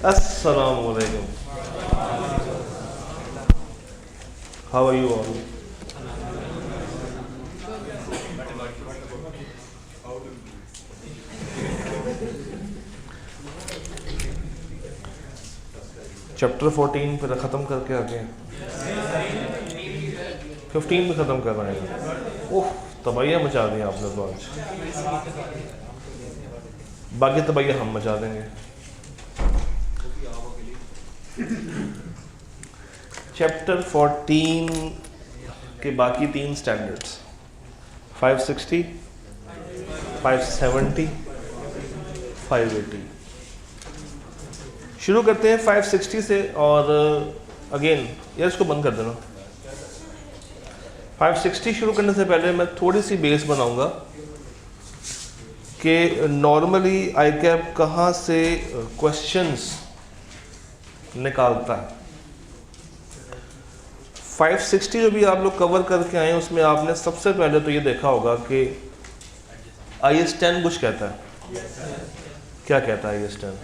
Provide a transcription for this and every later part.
अस्सलामु अलैकुम। How are you all? Chapter 14 पर ख़त्म करके आ गए, 15 में ख़त्म कर रहे हैं। ओह, तबाहियाँ मचा दी आपने तो आज। बाकी तबाहियाँ हम मचा देंगे। चैप्टर 14 के बाकी 3 स्टैंडर्ड्स 560, 570, 580। शुरू करते हैं 560 से। और अगेन यार इसको बंद कर देना। 560 शुरू करने से पहले मैं थोड़ी सी बेस बनाऊंगा कि नॉर्मली आई कैप कहाँ से क्वेश्चंस निकालता है। 560 जो भी आप लोग कवर करके आए उसमें आपने सबसे पहले तो ये देखा होगा कि IS10 कुछ कहता है। क्या कहता है IS10?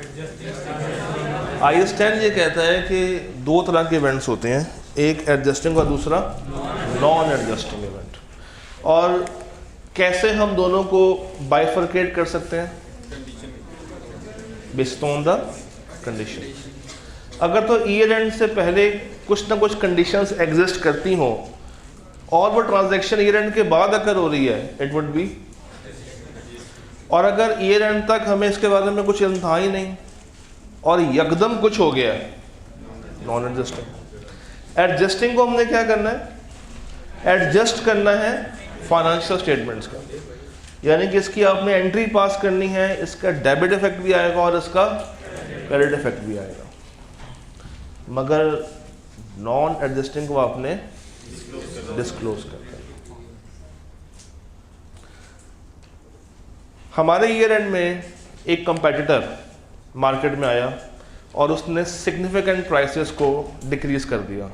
IS10 ये कहता है कि 2 तरह के इवेंट्स होते हैं, एक एडजस्टिंग और दूसरा नॉन एडजस्टिंग इवेंट। और कैसे हम दोनों को बाइफरकेट कर सकते हैं? Based on the condition. अगर तो ईयर एंड से पहले कुछ ना कुछ कंडीशंस एग्जिस्ट करती हों और वो ट्रांजैक्शन ईयर एंड के बाद अगर हो रही है, इट वुड बी। और अगर ईयर एंड तक हमें इसके बारे में कुछ इल्म था ही नहीं और यकदम कुछ हो गया, नॉन एडजस्टिंग। एडजस्टिंग को हमने क्या करना है? एडजस्ट करना है फाइनेंशियल स्टेटमेंट्स का, यानी कि इसकी आपने एंट्री पास करनी है, इसका डेबिट इफेक्ट भी आएगा और इसका क्रेडिट इफेक्ट भी आएगा। मगर नॉन एडजस्टिंग को आपने डिस्क्लोज करना है। हमारे ईयर एंड में एक कंपेटिटर मार्केट में आया और उसने सिग्निफिकेंट प्राइसेस को डिक्रीज कर दिया।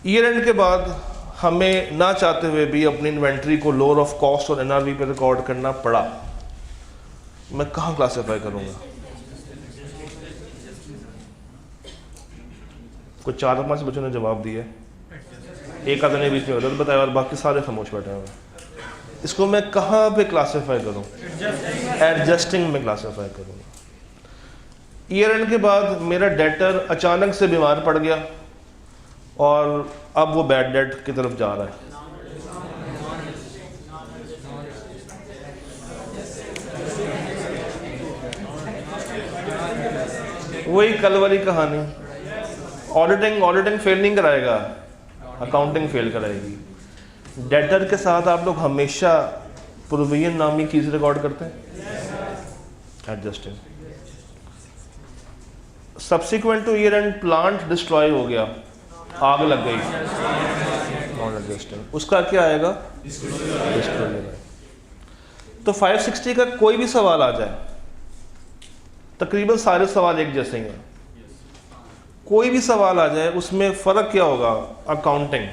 ईयर एंड के बाद हमें ना चाहते हुए भी अपनी इन्वेंट्री को लोअर ऑफ कॉस्ट और NRV पे रिकॉर्ड करना पड़ा। मैं कहाँ क्लासिफाई करूँगा? कुछ 4-5 बच्चों ने जवाब दिया, एक आधे ने बीच में गलत बताया और बाकी सारे खामोश बैठे हुए। इसको मैं कहाँ पे क्लासिफाई करूँ? एडजस्टिंग में क्लासिफाई करूँगा। ईयर एंड के बाद मेरा डेटर अचानक से बीमार पड़ गया और अब वो बैड डेट की तरफ जा रहा है। वही कल वाली कहानी, ऑडिटिंग फेल नहीं कराएगा, अकाउंटिंग फेल कराएगी। डेटर के साथ आप लोग हमेशा प्रोविजन नामी चीज रिकॉर्ड करते हैं, adjusting. Subsequent two year and plant destroy हो गया, आग लग गई, नॉन एडजस्टिंग। उसका क्या आएगा? डिस्क्लोजर। तो 560 का कोई भी सवाल आ जाए, तकरीबन सारे सवाल एक जैसे ही हैं। कोई भी सवाल आ जाए उसमें फ़र्क क्या होगा? अकाउंटिंग।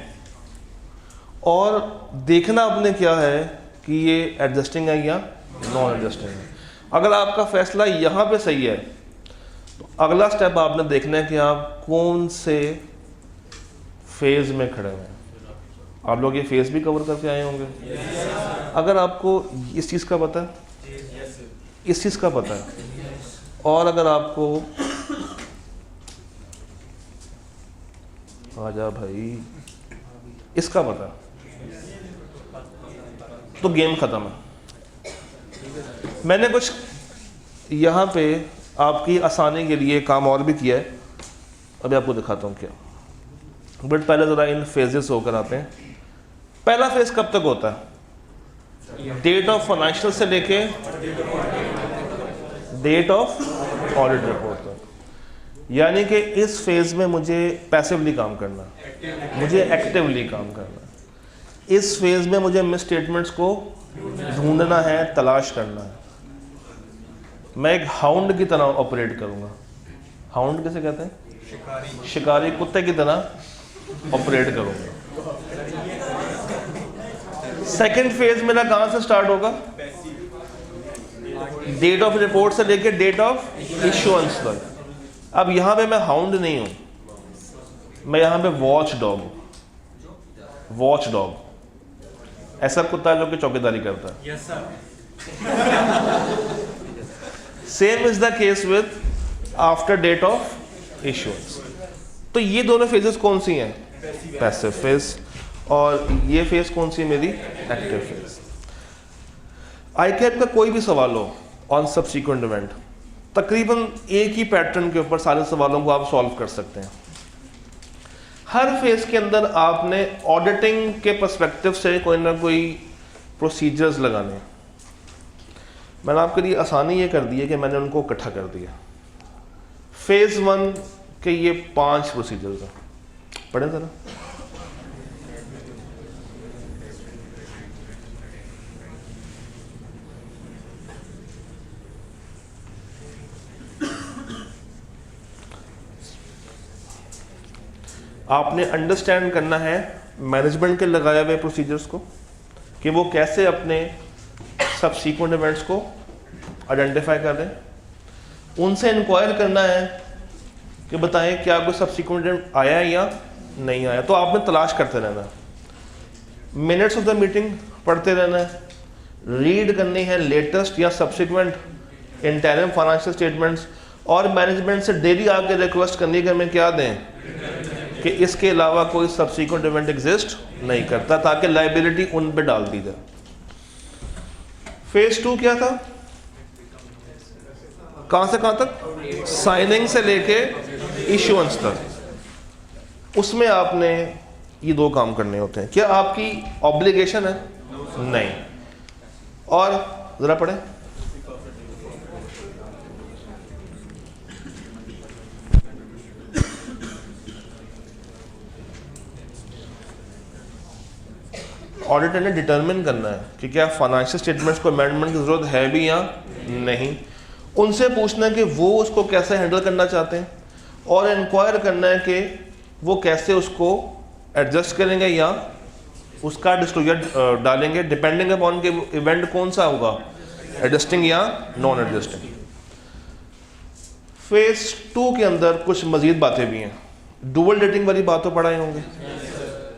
और देखना आपने क्या है कि ये एडजस्टिंग है या नॉन एडजस्टिंग है। अगर आपका फैसला यहाँ पे सही है तो अगला स्टेप आपने देखना है कि आप कौन से फेज़ में खड़े हैं। आप लोग ये फेज़ भी कवर करके आए होंगे। अगर आपको इस चीज़ का पता है, इस चीज़ का पता है, और अगर आपको आजा भाई इसका पता है, तो गेम ख़त्म है। मैंने कुछ यहाँ पे आपकी आसानी के लिए काम और भी किया है, अभी आपको दिखाता हूँ क्या। बट पहले ज़रा इन फेजेस होकर आते हैं। पहला फेज कब तक होता है? डेट ऑफ फाइनेंशियल से लेके डेट ऑफ ऑडिट रिपोर्ट तक। यानी कि इस फेज में मुझे पैसिवली काम करना, मुझे एक्टिवली काम करना। इस फेज में मुझे मिस स्टेटमेंट्स को ढूंढना है, तलाश करना है। मैं एक हाउंड की तरह ऑपरेट करूंगा। हाउंड किसे कहते हैं? शिकारी कुत्ते की तरह ऑपरेट करूंगा। सेकंड फेज मेरा कहां से स्टार्ट होगा? डेट ऑफ रिपोर्ट से लेके डेट ऑफ इश्यूएंस तक। अब यहाँ पे मैं हाउंड नहीं हूँ, मैं यहाँ पे वॉच डॉग हूँ। वॉच डॉग ऐसा कुत्ता है जो कि चौकीदारी करता है। Yes sir. Same is the case with after date of issuance. तो ये दोनों फेजेस कौन सी हैं? Passive phase. और ये फेज कौन सी है मेरी? Active phase. आईकैप का कोई भी सवाल हो ऑन सब्सिक्वेंट इवेंट, तकरीबन एक ही पैटर्न के ऊपर सारे सवालों को आप सॉल्व कर सकते हैं। हर फेज के अंदर आपने ऑडिटिंग के पर्सपेक्टिव से कोई ना कोई प्रोसीजर्स लगाने हैं। मैंने आपके लिए आसानी ये कर दी है कि मैंने उनको इकट्ठा कर दिया। फेज 1 के ये 5 प्रोसीजर्स हैं, पढ़ें ज़रा। आपने अंडरस्टैंड करना है मैनेजमेंट के लगाए हुए प्रोसीजर्स को कि वो कैसे अपने सबसीक्वेंट इवेंट्स को आइडेंटिफाई कर रहे हैं। उनसे इंक्वायर करना है कि बताएं क्या कोई सबसीक्वेंट इवेंट आया है या नहीं आया। तो आपने तलाश करते रहना है, मिनट्स ऑफ द मीटिंग पढ़ते रहना है, रीड करनी है लेटेस्ट या सबसीक्वेंट इंटरिम फाइनेंशियल स्टेटमेंट्स, और मैनेजमेंट से डेली आके रिक्वेस्ट करनी है कि हमें क्या दें कि इसके अलावा कोई सबसीक्वेंट इवेंट एग्जिस्ट नहीं करता, ताकि लायबिलिटी उन पे डाल दी जाए। फेज 2 क्या था? कहां से कहां तक? साइनिंग से लेके इश्यूएंस तक। उसमें आपने ये 2 काम करने होते हैं। क्या आपकी ऑब्लिगेशन है? नहीं। और जरा पढ़े। ऑडिटर ने डिटरमिन करना है कि क्या फाइनेंशियल स्टेटमेंट्स को अमेंडमेंट की ज़रूरत है भी या नहीं। उनसे पूछना है कि वो उसको कैसे हैंडल करना चाहते हैं, और इंक्वायर करना है कि वो कैसे उसको एडजस्ट करेंगे या उसका डिस्क्लोजर डालेंगे, डिपेंडिंग अपॉन के इवेंट कौन सा होगा, एडजस्टिंग या नॉन एडजस्टिंग। फेज 2 के अंदर कुछ मजीद बातें भी हैं। डुअल डेटिंग वाली बात तो पढ़ाए होंगे,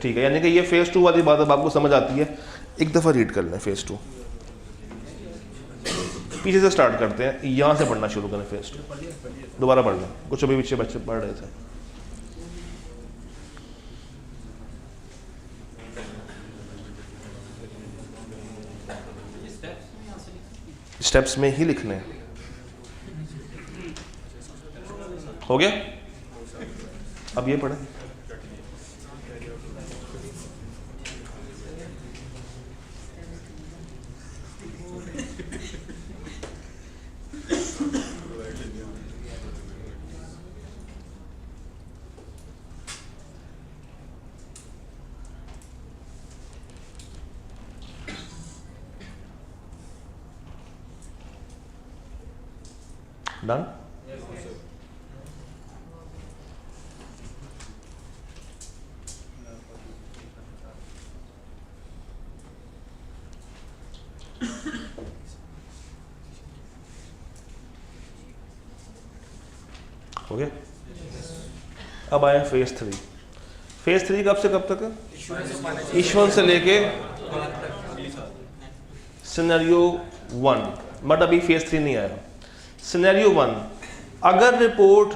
ठीक है, यानी कि ये फेज 2 वाली बात अब आपको समझ आती है। एक दफ़ा रीड कर लें फेज 2, पीछे से स्टार्ट करते हैं, यहाँ से पढ़ना शुरू करें। फेज 2 दोबारा पढ़ लें, कुछ अभी पीछे बच्चे पढ़ रहे थे। स्टेप्स में ही लिखने हैं। हो गया? अब ये पढ़ें। डन? हो गया? अब आया फेज 3। फेज 3 कब से कब तक है? इश्यूएंस से लेके सिनेरियो 1, बट अभी फेज 3 नहीं आया। सिनेरियो 1, अगर रिपोर्ट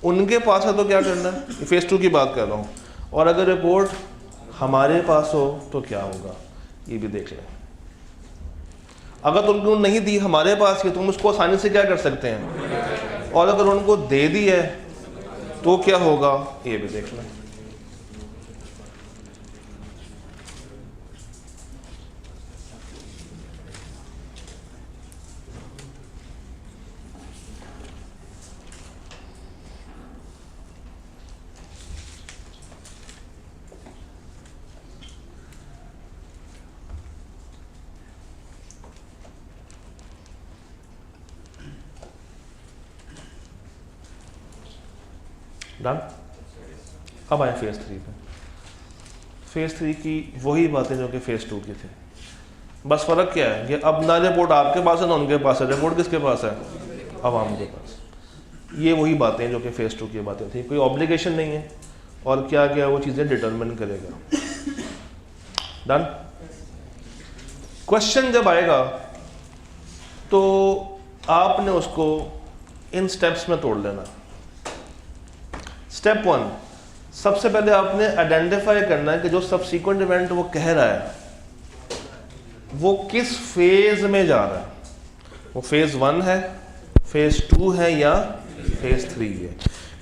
उनके पास है तो क्या करना है? फेज 2 की बात कर रहा हूँ। और अगर रिपोर्ट हमारे पास हो तो क्या होगा, ये भी देख लें। अगर तुमको नहीं दी, हमारे पास है, तुम उसको आसानी से क्या कर सकते हैं, और अगर उनको दे दी है तो क्या होगा, ये भी देख लें। डन? अब आए फेज 3 पे। फेज 3 की वही बातें जो कि फेज 2 की थी। बस फ़र्क क्या है कि अब ना रिपोर्ट आपके पास है ना उनके पास है, रिपोर्ट किसके पास है, आवाम के पास। ये वही बातें जो कि फेज़ 2 की बातें थी, कोई ऑब्लिगेशन नहीं है और क्या क्या वो चीज़ें डिटरमिन करेगा। डन। क्वेश्चन जब आएगा तो आपने उसको इन स्टेप्स में तोड़ लेना। स्टेप 1, सबसे पहले आपने आइडेंटिफाई करना है कि जो सबसीक्वेंट इवेंट वो कह रहा है वो किस फेज में जा रहा है, वो फेज 1 है, फेज 2 है या फेज 3 है,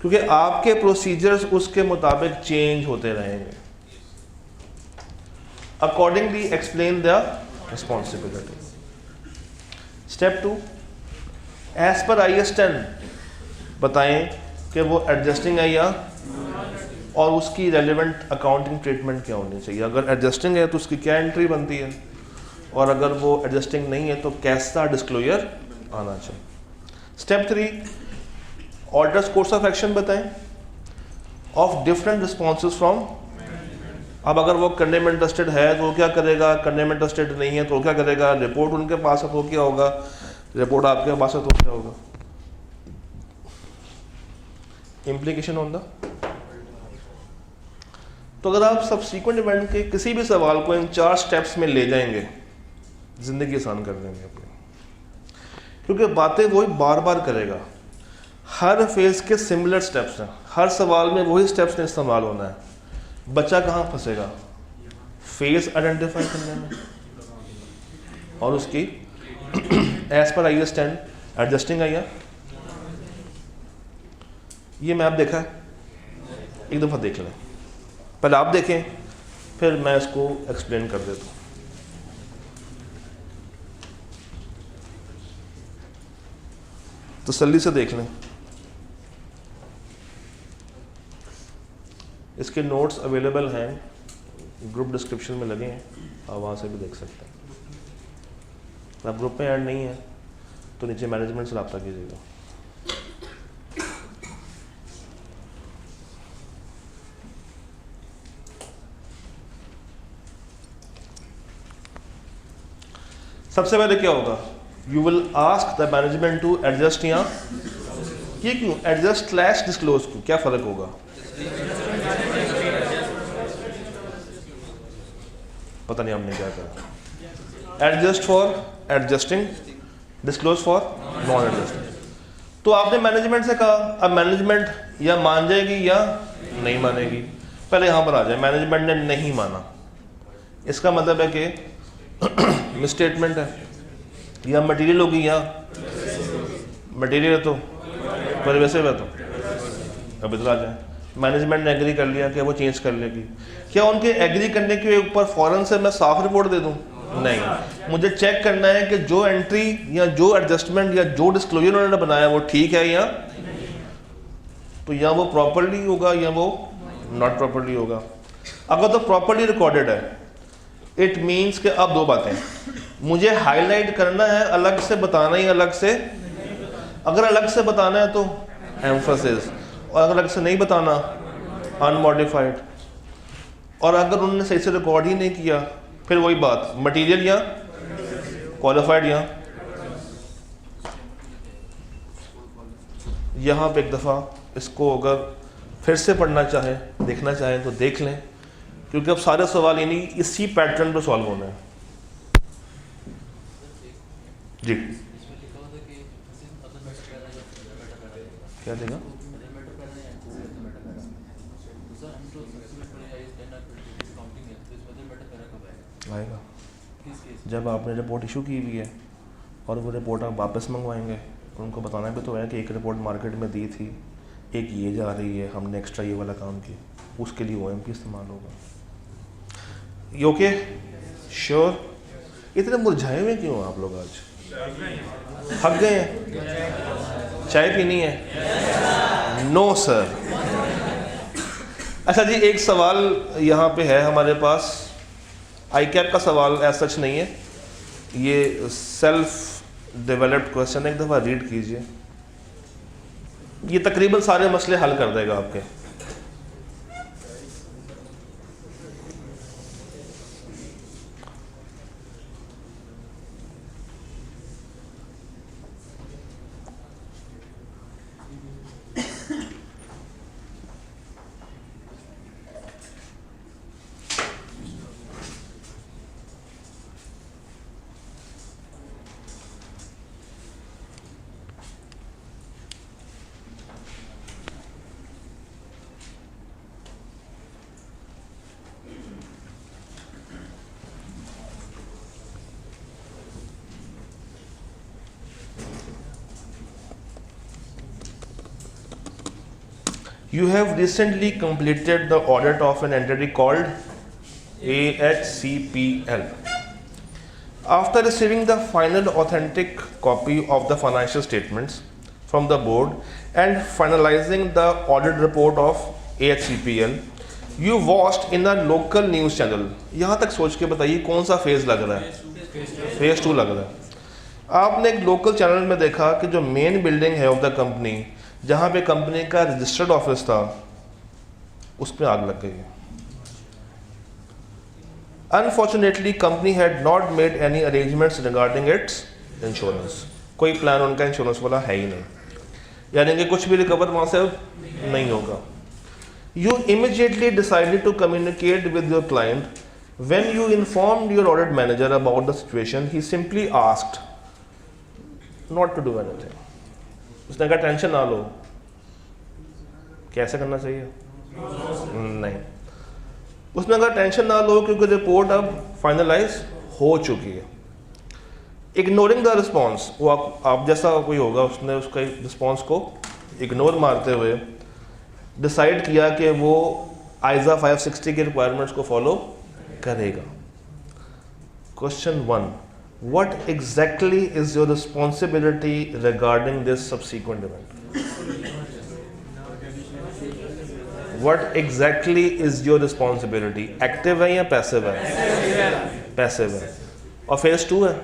क्योंकि आपके प्रोसीजर्स उसके मुताबिक चेंज होते रहेंगे। Accordingly explain the responsibility. Step 2, as per IAS 10 बताएं कि वो एडजस्टिंग है या, और उसकी रेलिवेंट अकाउंटिंग ट्रीटमेंट क्या होनी चाहिए। अगर एडजस्टिंग है तो उसकी क्या एंट्री बनती है, और अगर वो एडजस्टिंग नहीं है तो कैसा डिस्क्लोजर आना चाहिए। Step 3, orders course of action बताएं ऑफ डिफरेंट रिस्पॉन्सेज फ्रॉम। अब अगर वो करने में इंटरेस्टेड है तो वो क्या करेगा, करने में इंटरेस्टेड नहीं है तो वो क्या करेगा, रिपोर्ट उनके पास है तो क्या होगा, रिपोर्ट आपके पास है तो क्या होगा। Implication on the. तो अगर आप सबसीक्वेंट इवेंट के किसी भी सवाल को इन 4 स्टेप्स में ले जाएंगे, जिंदगी आसान कर देंगे अपनी, क्योंकि बातें वही बार बार करेगा। हर फेज के सिमिलर स्टेप्स हैं, हर सवाल में वही स्टेप्स ने इस्तेमाल होना है। बच्चा कहाँ फंसेगा, फेज आइडेंटिफाई करने में और उसकी एज पर IAS 10 एडजस्टिंग आई है। ये मैप देखा है, एक दफ़ा देख लें, पहले आप देखें फिर मैं इसको एक्सप्लेन कर देता हूँ। तसल्ली से देख लें, इसके नोट्स अवेलेबल हैं, ग्रुप डिस्क्रिप्शन में लगे हैं, आप वहाँ से भी देख सकते हैं। आप ग्रुप में ऐड नहीं है तो नीचे मैनेजमेंट से रब्ता कीजिएगा। सबसे पहले क्या होगा, you will ask the management to adjust, या ये क्यों एडजस्ट स्लैश डिस्क्लोज क्यों, क्या फ़र्क होगा। पता नहीं हमने क्या कहा, adjust for adjusting, disclose for non adjusting. तो आपने मैनेजमेंट से कहा, अब मैनेजमेंट या मान जाएगी या नहीं मानेगी। पहले यहाँ पर आ जाए, मैनेजमेंट ने नहीं माना, इसका मतलब है कि मिसस्टेटमेंट है या मटेरियल होगी, या मटेरियल है तो परवेसिव है, तो अब इधर आ जाए। मैनेजमेंट ने एग्री कर लिया कि वो चेंज कर लेगी, क्या उनके एग्री करने के ऊपर फ़ौरन से मैं साफ रिपोर्ट दे दूं? नहीं, मुझे चेक करना है कि जो एंट्री या जो एडजस्टमेंट या जो डिस्क्लोजर उन्होंने बनाया वो ठीक है या, तो या वो प्रॉपर्ली होगा या वो नॉट प्रॉपर्ली होगा। अगर तो प्रॉपर्ली रिकॉर्डेड है, इट मीन्स कि अब 2 बातें, मुझे हाईलाइट करना है, अलग से बताना ही अलग से। अगर अलग से बताना है तो एम्फसिस, और अगर अलग से नहीं बताना अनमॉडिफाइड। और अगर उन्होंने सही से रिकॉर्ड ही नहीं किया फिर वही बात, मटेरियल या क्वालिफाइड। यहाँ पे एक दफ़ा इसको अगर फिर से पढ़ना चाहें, देखना चाहें तो देख लें, क्योंकि अब सारे सवाल यानी इसी पैटर्न पर सॉल्व होना है। जी क्या देगा, आएगा जब आपने रिपोर्ट इशू की हुई है और वो रिपोर्ट आप वापस मंगवाएंगे, उनको बताना भी तो है कि एक रिपोर्ट मार्केट में दी थी, एक ये जा रही है, हमने एक्स्ट्रा ये वाला काम किया, उसके लिए OMP इस्तेमाल होगा। ये ओके, श्योर। इतने मुरझाए हुए क्यों आप लोग, आज थक गए हैं, चाय पीनी है? No sir. अच्छा जी, एक सवाल यहाँ पे है हमारे पास, ICAP का सवाल ऐसा सच नहीं है, ये सेल्फ डेवलप्ड क्वेश्चन, एक दफ़ा रीड कीजिए, ये तकरीबन सारे मसले हल कर देगा आपके। You have recently completed the audit of an entity called AHCPL. After receiving the final authentic copy of the financial statements from the board and finalizing the audit report of AHCPL, you watched in a local news channel. यहाँ तक सोच के बताइए कौन सा phase लग रहा है? फेज 2 लग रहा है। आपने एक लोकल चैनल में देखा कि जो मेन बिल्डिंग है ऑफ द कंपनी, जहाँ पे कंपनी का रजिस्टर्ड ऑफिस था, उस पर आग लग गई। Unfortunately, company had not made any arrangements regarding its insurance. कोई प्लान उनका इंश्योरेंस वाला है ही नहीं, यानी कि कुछ भी रिकवर वहाँ से नहीं होगा। You immediately decided to communicate with your client. When you informed your audit manager about the situation, he simply asked not to do anything. उसने कहा टेंशन ना लो। कैसे करना चाहिए? नहीं, उसने कहा टेंशन ना लो क्योंकि रिपोर्ट अब फाइनलाइज हो चुकी है। इग्नोरिंग द रिस्पॉन्स, वो आप जैसा कोई होगा, उसने उसका रिस्पॉन्स को इग्नोर मारते हुए डिसाइड किया कि वो आइजा 560 के रिक्वायरमेंट्स को फॉलो करेगा। Question 1, what exactly is your responsibility regarding this subsequent event? What exactly is your responsibility? Active है या पैसिव है? पैसिव है। और फेज 2 है,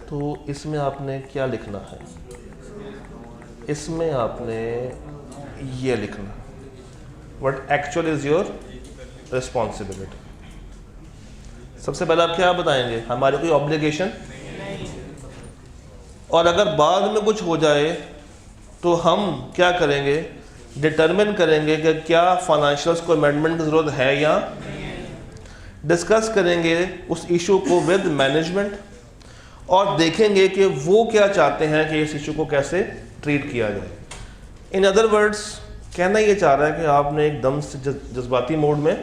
तो इसमें आपने क्या लिखना है? इसमें आपने ये लिखना, What actually is your responsibility? सबसे पहले आप क्या बताएंगे? हमारी कोई ऑब्लिगेशन, और अगर बाद में कुछ हो जाए तो हम क्या करेंगे? डिटरमिन करेंगे कि क्या फाइनेंशियल्स को अमेंडमेंट की ज़रूरत है या डिस्कस करेंगे उस इशू को विद मैनेजमेंट और देखेंगे कि वो क्या चाहते हैं कि इस इशू को कैसे ट्रीट किया जाए। इन अदर वर्ड्स, कहना ये चाह रहा है कि आपने एकदम से जज्बाती मोड में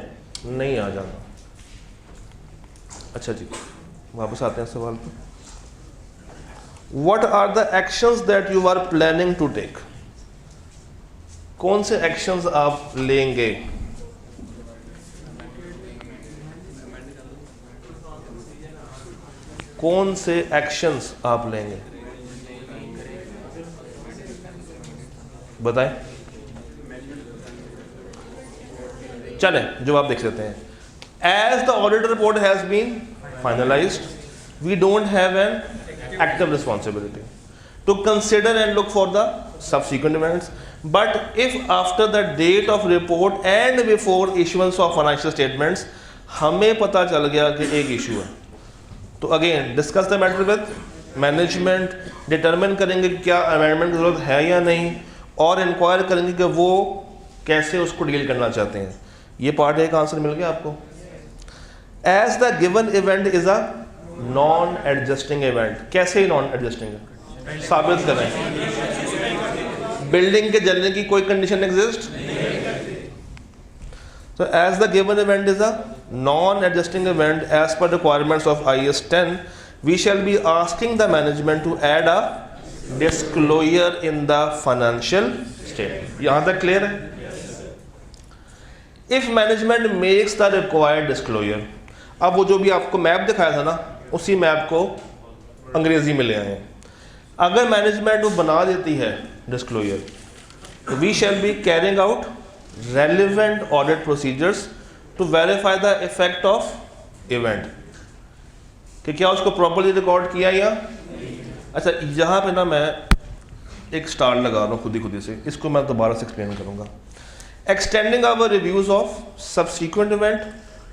नहीं आ जाना। अच्छा जी, वापस आते हैं सवाल पर। What are the actions that you are planning to take? कौन से एक्शंस आप लेंगे? कौन से एक्शंस आप लेंगे बताएं। चले जवाब देख लेते हैं। As the audit report has been finalised, we don't have an active responsibility to consider and look for the subsequent events, but if after the date of report and before issuance of financial statements हमें पता चल गया कि एक issue है, तो again discuss the matter with management, determine करेंगे क्या अमेंडमेंट की जरूरत है या नहीं, और इंक्वायर करेंगे कि वो कैसे उसको डील करना चाहते हैं। ये पार्ट एक आंसर मिल गया आपको। As the given event is a non adjusting event. कैसे नॉन एडजस्टिंग है? साबित करें। बिल्डिंग के जलने की कोई condition exist, so as the given event is a non-adjusting event as per requirements of IAS 10, we shall be asking the management to add a disclosure in the financial statement. यहाँ तक clear है? If management makes the required disclosure, अब वो जो भी आपको map दिखाया था ना, उसी मैप को अंग्रेजी में ले आए हैं। अगर मैनेजमेंट वो बना देती है डिस्क्लोजर, तो we shall be carrying out relevant audit procedures to verify the effect of event, कि क्या उसको प्रॉपर्ली रिकॉर्ड किया या। अच्छा, यहाँ पे ना मैं एक स्टार लगा रहा हूँ खुद ही से, इसको मैं दोबारा से एक्सप्लेन करूँगा। Extending our reviews of subsequent event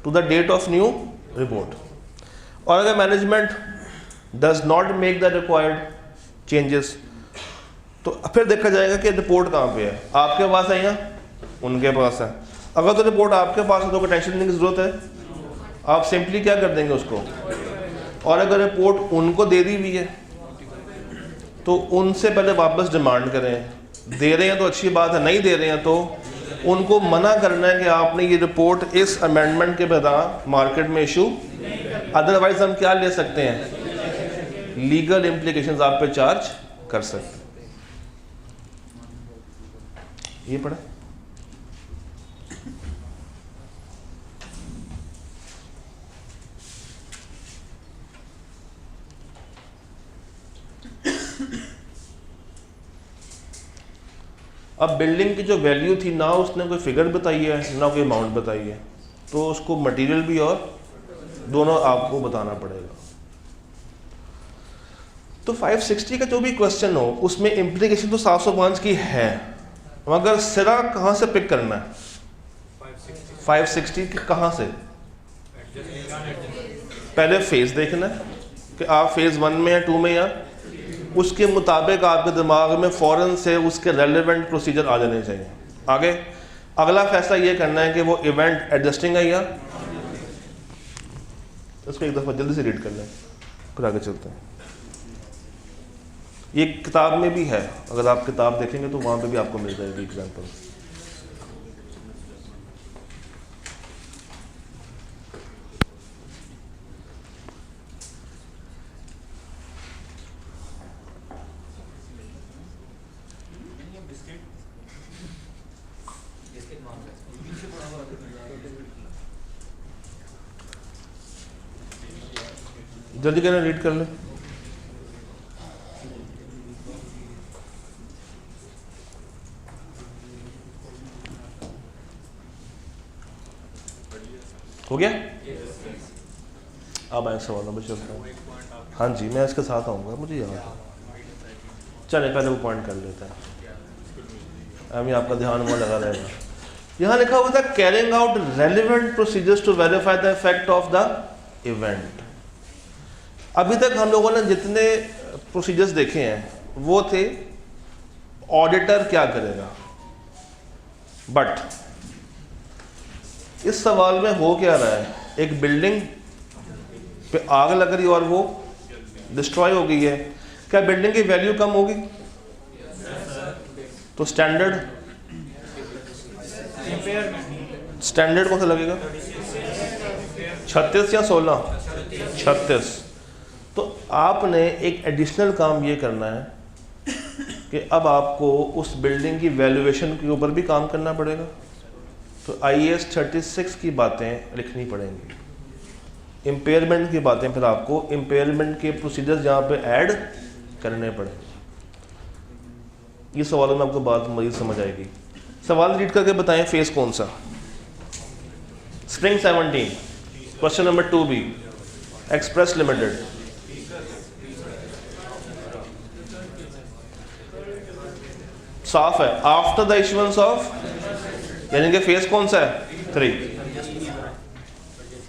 to the date of new report, और अगर management does not make the required changes, तो फिर देखा जाएगा कि रिपोर्ट कहाँ पे है, आपके पास है या उनके पास है। अगर तो रिपोर्ट आपके पास है तो कोई टेंशन लेने की ज़रूरत है, आप सिंपली क्या कर देंगे उसको। और अगर रिपोर्ट उनको दे दी हुई है तो उनसे पहले वापस डिमांड करें। दे रहे हैं तो अच्छी बात है, नहीं दे रहे हैं तो उनको मना करना है कि आपने ये रिपोर्ट इस अमेंडमेंट के बिना मार्केट में इशू, अदरवाइज हम क्या ले सकते हैं, लीगल इम्प्लीकेशंस आप पे चार्ज कर सकते हैं। ये पढ़ा। अब बिल्डिंग की जो वैल्यू थी ना उसने कोई फिगर बताई है ना कोई अमाउंट बताई है, तो उसको मटेरियल भी और दोनों आपको बताना पड़ेगा। तो 560 का जो भी क्वेश्चन हो उसमें इम्प्लीकेशन तो 705 की है, मगर सिरा कहाँ से पिक करना है? 560 की कहाँ से? पहले फेज देखना है कि आप फेज 1 में या 2 में, या उसके मुताबिक आपके दिमाग में फ़ौरन से उसके रेलेवेंट प्रोसीजर आ जाने चाहिए। आगे अगला फैसला ये करना है कि वो इवेंट एडजस्टिंग है या, इसको एक दफ़ा जल्दी से रीड कर लें फिर आगे चलते हैं। ये किताब में भी है, अगर आप किताब देखेंगे तो वहाँ पे भी आपको मिल जाएगी एग्जांपल। जल्दी कहना, रीड कर ले। हो गया? अब आए सवालों में चलता हूँ। हाँ जी, मैं इसके साथ आऊँगा, मुझे याद है। चले पहले वो पॉइंट कर लेते हैं, अभी आपका ध्यान वहाँ लगा रहेगा। यहाँ लिखा हुआ था carrying out relevant procedures to verify the effect of the event. अभी तक हम लोगों ने जितने प्रोसीजर्स देखे हैं वो थे ऑडिटर क्या करेगा, बट इस सवाल में हो क्या रहा है? एक बिल्डिंग पे आग लग रही और वो डिस्ट्रॉय हो गई है, क्या बिल्डिंग की वैल्यू कम होगी? तो स्टैंडर्ड कौन सा लगेगा? 36 या 16? 36। तो आपने एक एडिशनल काम ये करना है कि अब आपको उस बिल्डिंग की वैल्यूएशन के ऊपर भी काम करना पड़ेगा। तो IAS 36 की बातें लिखनी पड़ेंगी, इम्पेयरमेंट की बातें फिर आपको इम्पेयरमेंट के प्रोसीजर्स यहाँ पे ऐड करने पड़ेंगे। ये सवालों में आपको बात मज़ीद समझ आएगी। सवाल रीड करके बताएं फेस कौन सा? Spring 17, question number 2B, express limited. साफ है, आफ्टर द इशुएंस ऑफ, यानी कि फेस कौन सा है? 3।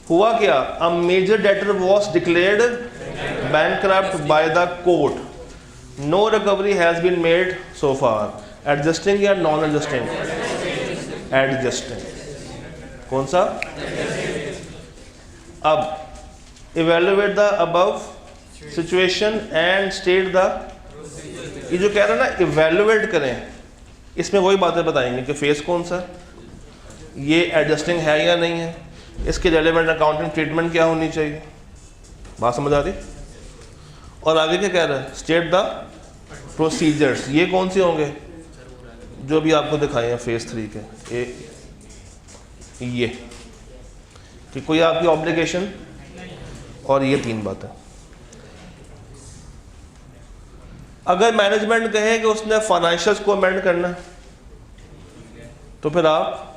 हुआ क्या? A major debtor was declared bankrupt by the court, no recovery has been made so far, adjusting या नॉन एडजस्टिंग? एडजस्टिंग। कौन सा? अब evaluate the above situation and state the, ये जो कह रहा है ना इवेलुएट करें, इसमें वही बातें बताएंगे कि फेस कौन सा, ये एडजस्टिंग है या नहीं है, इसके रेलेवेंट अकाउंटिंग ट्रीटमेंट क्या होनी चाहिए। बात समझ आ रही? और आगे क्या कह रहा है? State the procedures. ये कौन से होंगे? जो भी आपको दिखाए हैं फेस 3 के, ये कि कोई आपकी ऑब्लिगेशन, और ये 3 बातें। अगर मैनेजमेंट कहे कि उसने फाइनेंशियल्स को अमेंड करना, तो फिर आप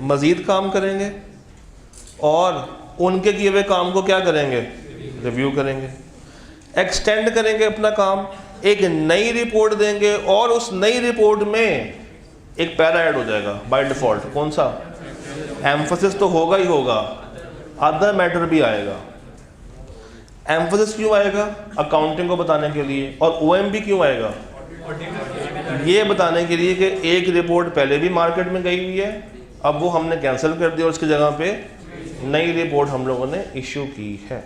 मज़ीद काम करेंगे और उनके किए हुए काम को क्या करेंगे? रिव्यू करेंगे, एक्सटेंड करेंगे अपना काम, एक नई रिपोर्ट देंगे और उस नई रिपोर्ट में एक पैरा ऐड हो जाएगा बाय डिफ़ॉल्ट। कौन सा? एम्फसिस तो होगा ही होगा, अदर मैटर भी आएगा। एम्फसिस क्यों आएगा? अकाउंटिंग को बताने के लिए। और OMB क्यों आएगा? ये बताने के लिए कि एक रिपोर्ट पहले भी मार्केट में गई हुई है, अब वो हमने कैंसिल कर दिया और उसकी जगह पे नई रिपोर्ट हम लोगों ने इश्यू की है।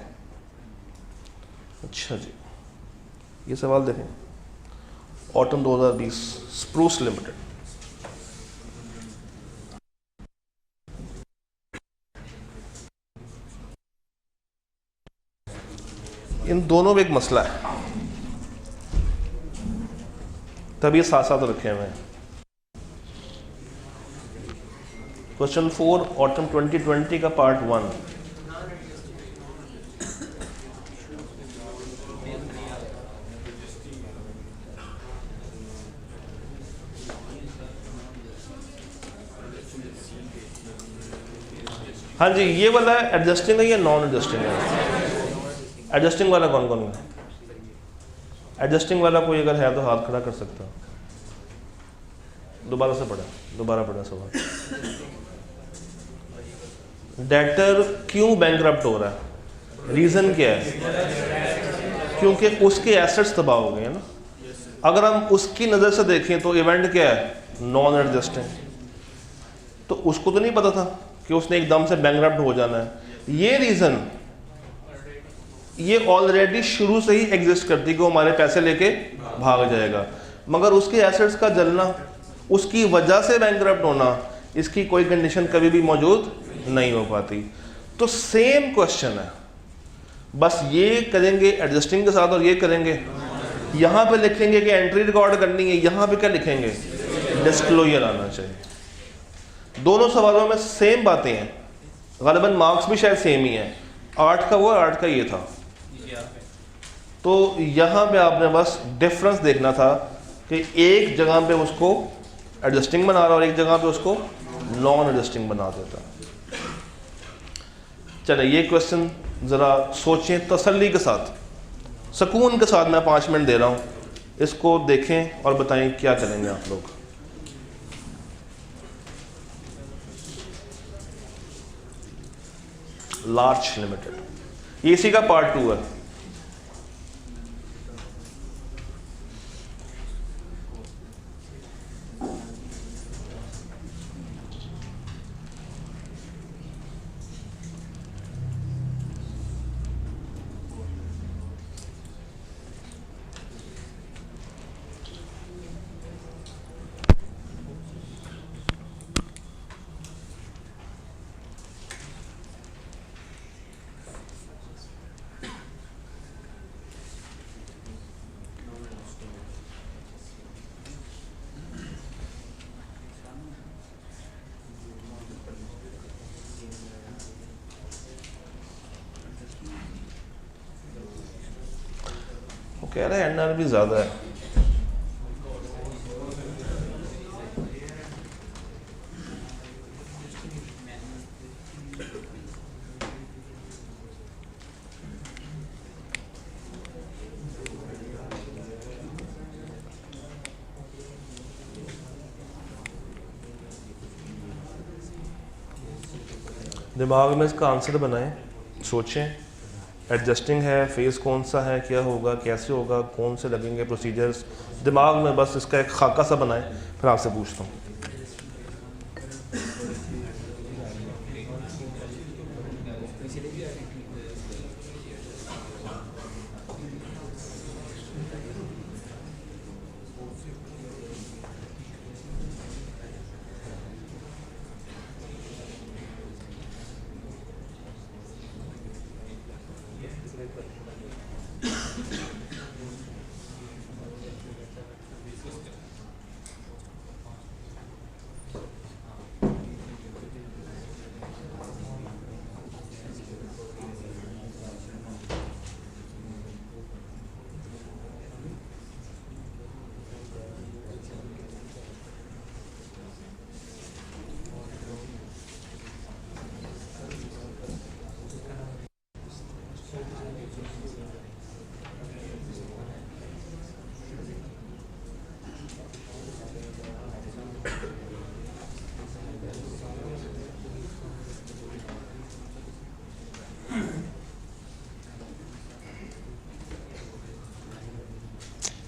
अच्छा जी, ये सवाल देखें, ऑटम 2020, स्प्रूस लिमिटेड। इन दोनों में एक मसला है, तभी साथ साथ रखे हुए हैं। क्वेश्चन 4 ऑटम 2020 का पार्ट 1। हाँ जी, ये वाला एडजस्टिंग है या नॉन एडजस्टिंग है? एडजस्टिंग वाला कौन कौन है? एडजस्टिंग वाला कोई अगर है तो हाथ खड़ा कर सकता है। दोबारा से पढ़ा, दोबारा पढ़ा सवाल। डेटर क्यों बैंकरप्ट हो रहा है? रीज़न क्या है? क्योंकि उसके एसेट्स तबाह हो गए हैं ना। अगर हम उसकी नज़र से देखें तो इवेंट क्या है? Non adjusting. तो उसको तो नहीं पता था कि उसने एकदम से बैंकरप्ट हो जाना है। ये रीज़न ये ऑलरेडी शुरू से ही एग्जिस्ट करती कि वो हमारे पैसे लेके भाग जाएगा, मगर उसके एसेट्स का जलना, उसकी वजह से बैंकरप्ट होना, इसकी कोई कंडीशन कभी भी मौजूद नहीं हो पाती। तो सेम क्वेश्चन है, बस ये करेंगे एडजस्टिंग के साथ और ये करेंगे। यहाँ पे लिखेंगे कि एंट्री रिकॉर्ड करनी है, यहाँ पे क्या लिखेंगे? डिस्क्लोजर आना चाहिए। दोनों सवालों में सेम बातें हैं, ग़ालिबन मार्क्स भी शायद सेम ही है। 8 का वो, 8 का ये था। तो यहाँ पे आपने बस डिफरेंस देखना था कि एक जगह पे उसको एडजस्टिंग बना रहा और एक जगह पे उसको नॉन एडजस्टिंग बना देता। चले ये क्वेश्चन ज़रा सोचें तसल्ली के साथ, सुकून के साथ। मैं 5 मिनट दे रहा हूँ, इसको देखें और बताएं क्या करेंगे आप लोग। लार्ज लिमिटेड, ये इसी का पार्ट 2 है। कह रहे हैं एनआर भी ज़्यादा है। दिमाग में इसका आंसर बनाएं, सोचें। एडजस्टिंग है, फेस कौन सा है, क्या होगा, कैसे होगा, कौन से लगेंगे प्रोसीजर्स, दिमाग में बस इसका एक खाका सा बनाएं। फिर आपसे पूछता हूँ।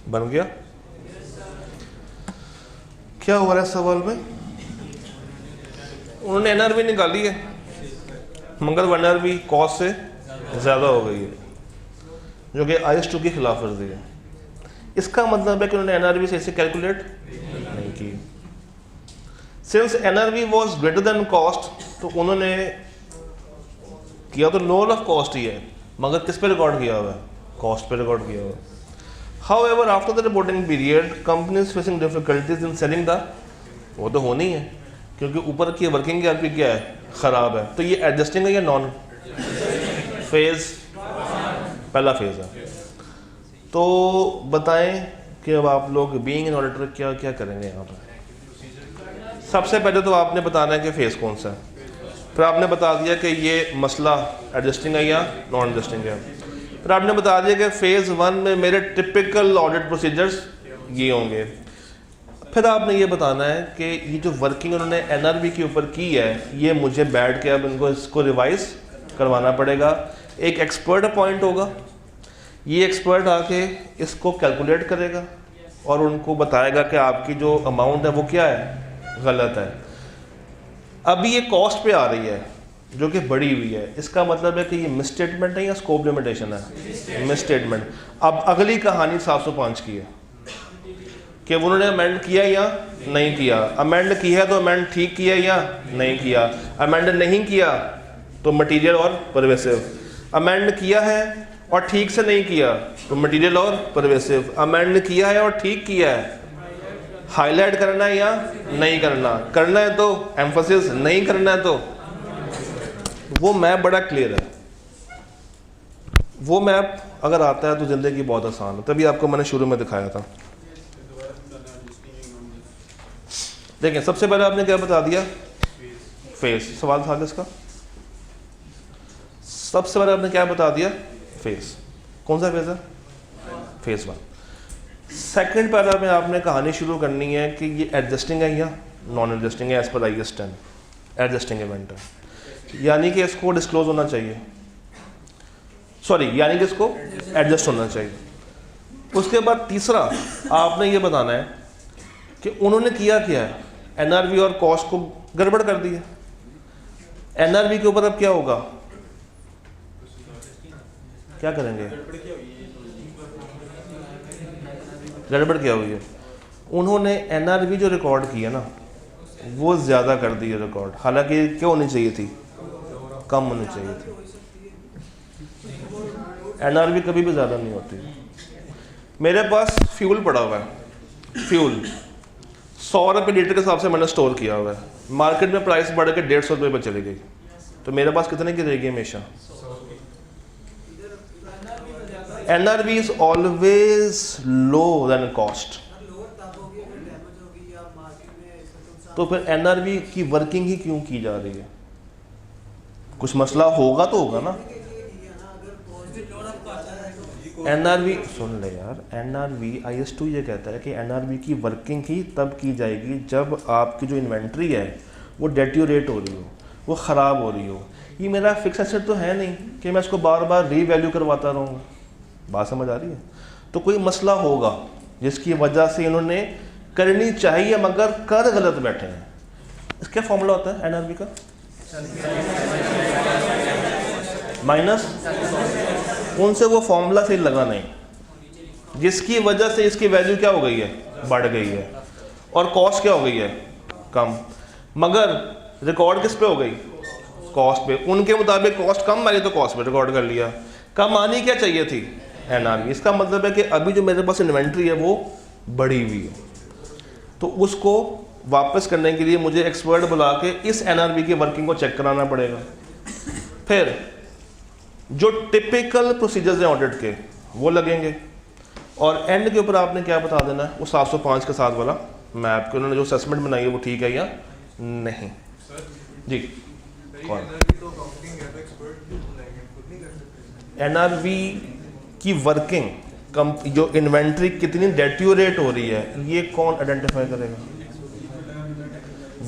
बन गया? क्या हो रहा है सवाल में? उन्होंने एनआरवी निकाली है मगर वो एनआरवी कॉस्ट से ज़्यादा हो गई है, जो कि IS2 की खिलाफ वर्जी है। इसका मतलब है कि उन्होंने एनआरवी से इसे कैलकुलेट नहीं की। Since NRV was greater than cost, तो उन्होंने किया तो लोअर ऑफ कॉस्ट ही है, मगर किस पे रिकॉर्ड किया हुआ है? कॉस्ट पे रिकॉर्ड किया हुआ है। However, after the reporting period, companies facing difficulties in selling the, वो तो होनी है क्योंकि ऊपर की वर्किंग कैपिटल क्या है? ख़राब है। तो ये एडजस्टिंग है या नॉन फेज? पहला फेज है। तो बताएं कि अब आप लोग बीइंग एन ऑडिटर क्या क्या करेंगे यहाँ पर? सबसे पहले तो आपने बताना है कि फेस कौन सा है, फिर आपने बता दिया कि ये मसला एडजस्टिंग है या नॉन एडजस्टिंग है, फिर आपने बता दिया कि फ़ेज़ 1 में मेरे टिपिकल ऑडिट प्रोसीजर्स ये होंगे, फिर आपने ये बताना है कि ये जो वर्किंग उन्होंने एनआरबी के ऊपर की है ये मुझे बैठ के अब इनको इसको रिवाइज करवाना पड़ेगा। एक एक्सपर्ट अपॉइंट होगा, ये एक्सपर्ट आके इसको कैलकुलेट करेगा और उनको बताएगा कि आपकी जो अमाउंट है वो क्या है, गलत है। अभी ये कॉस्ट पे आ रही है जो कि बढ़ी हुई है, इसका मतलब है कि ये मिस स्टेटमेंट है या स्कोप लिमिटेशन है, मिस स्टेटमेंट। अब अगली कहानी 705 की है कि उन्होंने अमेंड किया या नहीं किया, अमेंड किया है तो अमेंड ठीक किया या नहीं किया, अमेंड नहीं किया तो मटीरियल और परवेसिव, अमेंड किया है और ठीक से नहीं किया तो मटीरियल और परवेसिव, अमेंड किया है और ठीक किया है, हाईलाइट करना है या नहीं करना, करना है तो एम्फोसिस, नहीं करना है तो वो मैप बड़ा क्लियर है। वो मैप अगर आता है तो ज़िंदगी बहुत आसान है, तभी आपको मैंने शुरू में दिखाया था। देखें सबसे पहले आपने क्या बता दिया, फेस, सवाल था इसका, सबसे पहले आपने क्या बता दिया, फेस। कौन सा फेस है, फेस 1। सेकंड पहला में आपने कहानी शुरू करनी है कि ये एडजस्टिंग है या नॉन एडजस्टिंग है, as per IS 10 adjusting event है, यानी कि इसको डिस्क्लोज होना चाहिए, सॉरी यानी कि इसको एडजस्ट होना चाहिए। उसके बाद तीसरा आपने ये बताना है कि उन्होंने किया क्या है, NRV और कॉस्ट को गड़बड़ कर दिया। NRV के ऊपर अब क्या होगा, क्या करेंगे, गड़बड़ क्या हुई है, उन्होंने NRV जो रिकॉर्ड किया ना वो ज़्यादा कर दी है रिकॉर्ड, हालांकि क्या होनी चाहिए थी, कम होनी चाहिए थी। NRV कभी भी ज़्यादा नहीं होती। मेरे पास फ्यूल पड़ा हुआ है, फ्यूल 100 रुपये लीटर के हिसाब से मैंने स्टोर किया हुआ है, मार्केट में प्राइस बढ़ के 150 रुपये पर चली गई, तो मेरे पास कितने की रहेगी हमेशा, NRV is always low than cost. तो फिर NRV की वर्किंग ही क्यों की जा रही है, कुछ मसला होगा तो होगा ना। NRV सुन ले यार, NRV IS 2 ये कहता है कि NRV की वर्किंग ही तब की जाएगी जब आपकी जो इन्वेंट्री है वो डेट्यूरेट हो रही हो, वो ख़राब हो रही हो। ये मेरा फिक्स एसेट तो है नहीं कि मैं इसको बार बार रीवैल्यू करवाता रहूँगा, बात समझ आ रही है। तो कोई मसला होगा जिसकी वजह से इन्होंने करनी चाहिए मगर कर गलत बैठे हैं। इसका फॉर्मूला होता है NRV का माइनस, उनसे वो फॉर्मूला सही लगा नहीं, जिसकी वजह से इसकी वैल्यू क्या हो गई है, बढ़ गई है, और कॉस्ट क्या हो गई है, कम। मगर रिकॉर्ड किस पे हो गई, कॉस्ट पे। उनके मुताबिक कॉस्ट कम आई तो कॉस्ट पे रिकॉर्ड कर लिया, कम आनी क्या चाहिए थी, NRV। इसका मतलब है कि अभी जो मेरे पास इन्वेंट्री है वो बढ़ी हुई है, तो उसको वापस करने के लिए मुझे एक्सपर्ट बुला के इस NRV की वर्किंग को चेक कराना पड़ेगा। फिर जो टिपिकल प्रोसीजर्स हैं ऑडिट के वो लगेंगे, और एंड के ऊपर आपने क्या बता देना है, वो 705 के साथ वाला मैप के उन्होंने जो असेसमेंट बनाई है वो ठीक है या नहीं। जी कौन, NRV की वर्किंग जो इन्वेंट्री कितनी डेट्यूरेट हो रही है ये कौन आइडेंटिफाई करेगा।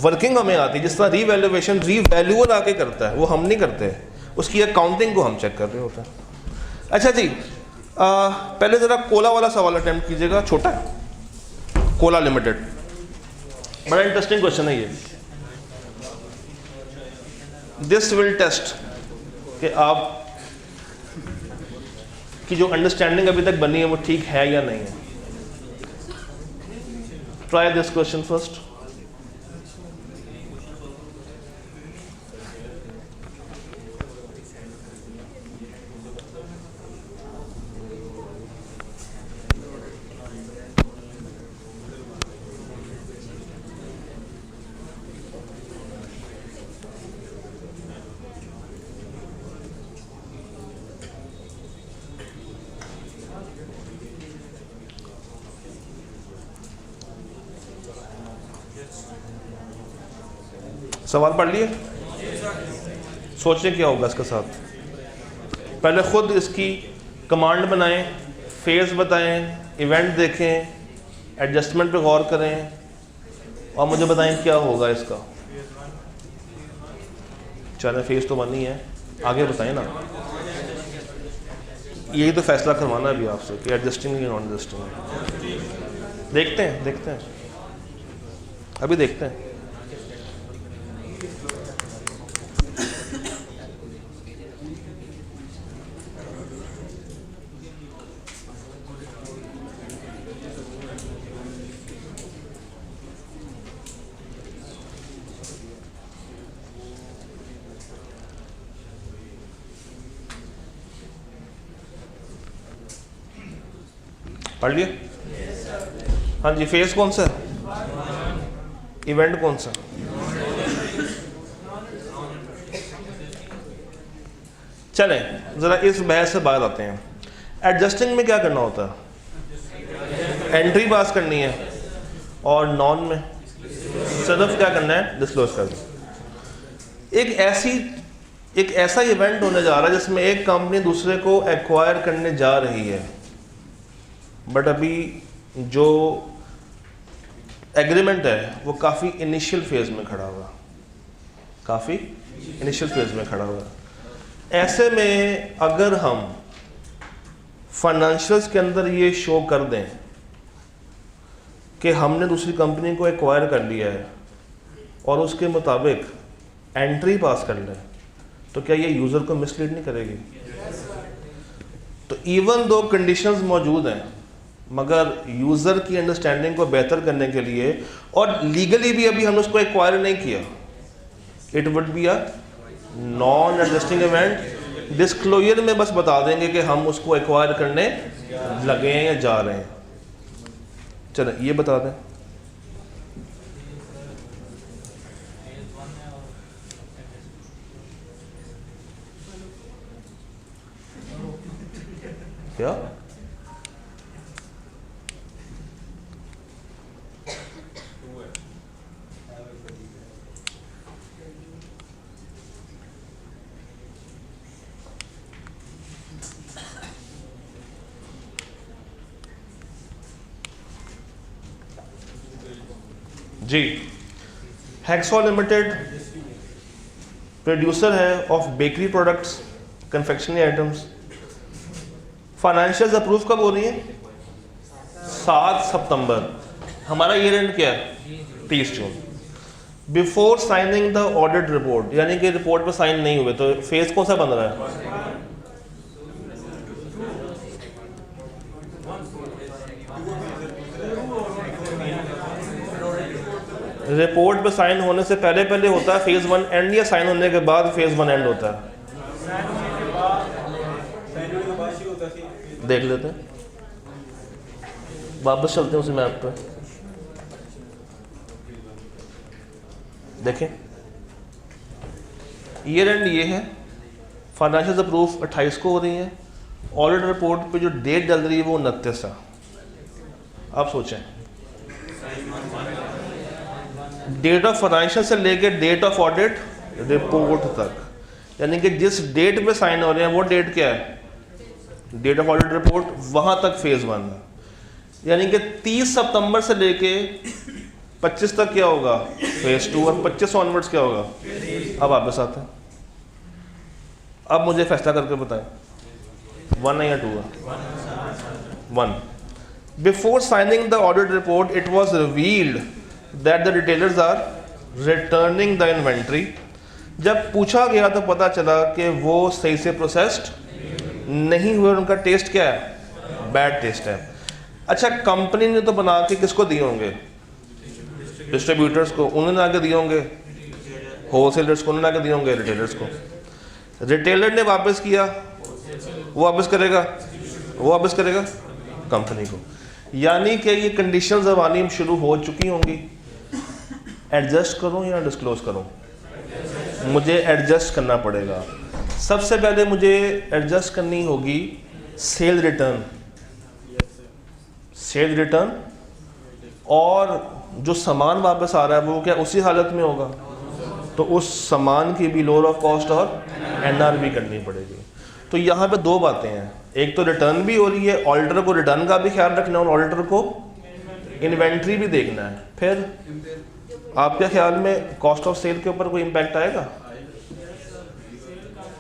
वर्किंग हमें आती है, जिस तरह रीवैल्यूएशन रीवैल्यूअर आके करता है वो हम नहीं करते, उसकी अकाउंटिंग को हम चेक कर रहे होते हैं। अच्छा जी, पहले ज़रा कोला वाला सवाल अटेम्प्ट कीजिएगा, छोटा है कोला लिमिटेड, बड़ा इंटरेस्टिंग क्वेश्चन है ये। दिस विल टेस्ट कि आप की जो अंडरस्टैंडिंग अभी तक बनी है वो ठीक है या नहीं है। Try this question first. सवाल पढ़ लिए? सोचें क्या होगा इसके साथ। पहले खुद इसकी कमांड बनाएं, फेज बताएं, इवेंट देखें, एडजस्टमेंट पे गौर करें और मुझे बताएं क्या होगा इसका। चले फेज तो बनी है, आगे बताएं ना। यही तो फैसला करवाना है अभी आपसे कि एडजस्टिंग या नॉन एडजस्टिंग। देखते हैं अभी देखते हैं। पढ़ लिए? हाँ जी, फेज कौन सा है? इवेंट कौन सा? चलें ज़रा इस बहस से बाहर आते हैं। एडजस्टिंग में क्या करना होता है? एंट्री पास करनी है, और नॉन में सिर्फ क्या करना है? डिस्क्लोज कर दो। एक ऐसा इवेंट होने जा रहा है जिसमें एक कंपनी दूसरे को एक्वायर करने जा रही है, बट अभी जो एग्रीमेंट है वो काफ़ी इनिशियल फेज में खड़ा हुआ। ऐसे में अगर हम फाइनेंशियल्स के अंदर ये शो कर दें कि हमने दूसरी कंपनी को एक्वायर कर लिया है और उसके मुताबिक एंट्री पास कर लें, तो क्या ये यूज़र को मिसलीड नहीं करेगी? तो इवन दो कंडीशंस मौजूद हैं, मगर यूज़र की अंडरस्टैंडिंग को बेहतर करने के लिए, और लीगली भी अभी हमने उसको एक्वायर नहीं किया, it would be a non adjusting event. Disclosure में बस बता देंगे कि हम उसको एक्वायर करने लगे हैं या जा रहे हैं। चलो ये बता दें। क्या? जी, हेक्सो लिमिटेड प्रोड्यूसर है of bakery products, confectionery items. Financials approve कब हो रही है? 7 सितंबर। हमारा ईयर एंड क्या है? 30 जून। Before signing the audit report, यानी कि रिपोर्ट पे साइन नहीं हुए, तो फेज कौन सा बन रहा है? रिपोर्ट पे साइन होने से पहले होता है फेज 1 एंड, या साइन होने के बाद फेज 1 एंड होता है? देख लेते हैं, वापस चलते हैं उसी मैप पे। देखें, ईयर एंड ये है, फाइनेंशियल अप्रूव 28 को हो रही है, ऑडिट रिपोर्ट पे जो डेट डल रही है वो 29 है। आप सोचें, डेट ऑफ फाइनेंशियल से लेके डेट ऑफ ऑडिट रिपोर्ट तक, यानी कि जिस डेट पे साइन हो रहे हैं वो डेट क्या है? डेट ऑफ ऑडिट रिपोर्ट, वहां तक फेज 1 है। यानी कि 30 सितंबर से लेके 25 तक क्या होगा? फेज 2, और 25 ऑनवर्ड्स क्या होगा? अब वापस आते हैं। अब मुझे फैसला करके बताएं, 1 है या 2 है? 1। Before signing the audit report it was revealed that the retailers are returning the inventory. जब पूछा गया तो पता चला कि वो सही से प्रोसेस्ड नहीं हुए, उनका टेस्ट क्या है? बैड टेस्ट है। अच्छा, कंपनी ने तो बना के किसको दिए होंगे? डिस्ट्रीब्यूटर्स को, उन्होंने आके दिए होंगे। होलसेलर्स को उन्होंने आके दिए होंगे। रिटेलर्स को, रिटेलर ने वापस किया, वो वापस करेगा कंपनी को। यानी कि ये कंडीशंस अब आनी शुरू हो चुकी होंगी। एडजस्ट करूं या डिस्क्लोज करूं? मुझे एडजस्ट करना पड़ेगा। सबसे पहले मुझे एडजस्ट करनी होगी सेल रिटर्न, और जो सामान वापस आ रहा है वो क्या उसी हालत में होगा, तो उस सामान की भी लोअर ऑफ कॉस्ट और एनआरवी करनी पड़ेगी। तो यहाँ पे दो बातें हैं, एक तो रिटर्न भी हो रही है, ऑल्टर को रिटर्न का भी ख्याल रखना है और ऑल्टर को इन्वेंट्री भी देखना है। फिर आपके ख्याल में कॉस्ट ऑफ सेल के ऊपर कोई इम्पैक्ट आएगा?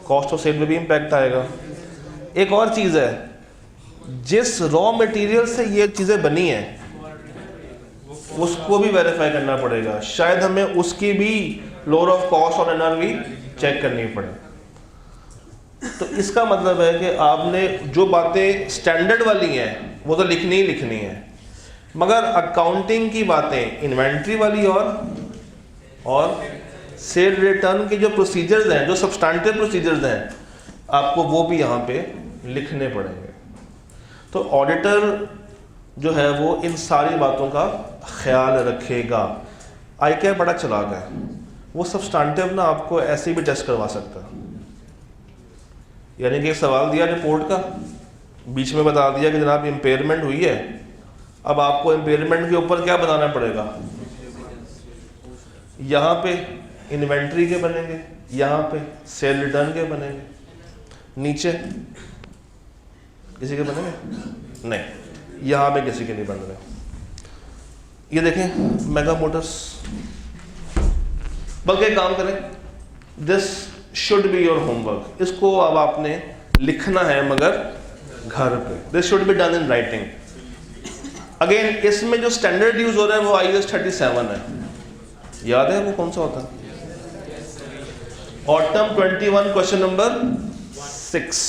कॉस्ट ऑफ सेल में भी इम्पैक्ट आएगा। एक और चीज़ है, जिस रॉ मटेरियल से ये चीज़ें बनी हैं उसको भी वेरीफाई करना पड़ेगा, शायद हमें उसकी भी लोअर ऑफ कॉस्ट और एनआरवी चेक करनी पड़े। तो इसका मतलब है कि आपने जो बातें स्टैंडर्ड वाली हैं वो तो लिखनी ही लिखनी है, मगर अकाउंटिंग की बातें इन्वेंट्री वाली और सेल रिटर्न के जो प्रोसीजर्स हैं, जो सब्सटैंटिव प्रोसीजर्स हैं, आपको वो भी यहाँ पे लिखने पड़ेंगे। तो ऑडिटर जो है वो इन सारी बातों का ख्याल रखेगा। ICAP बड़ा चालाक है, वो सब्सटैंटिव ना आपको ऐसे भी टेस्ट करवा सकता है। यानी कि एक सवाल दिया रिपोर्ट का, बीच में बता दिया कि जनाब इम्पेयरमेंट हुई है, अब आपको इम्पेयरमेंट के ऊपर क्या बताना पड़ेगा, यहाँ पे इन्वेंट्री के बनेंगे, यहाँ पे सेल रिटर्न के बनेंगे, नीचे किसी के बनेंगे नहीं, यहाँ पे किसी के नहीं बन रहे। ये देखें मेगा मोटर्स, बल्कि एक काम करें, this should be your homework, इसको अब आपने लिखना है मगर घर पे, this should be done in writing. Again इसमें जो स्टैंडर्ड यूज हो रहा है वो IAS 37 है, याद है वो कौन सा होता है? Autumn 21 question number 6,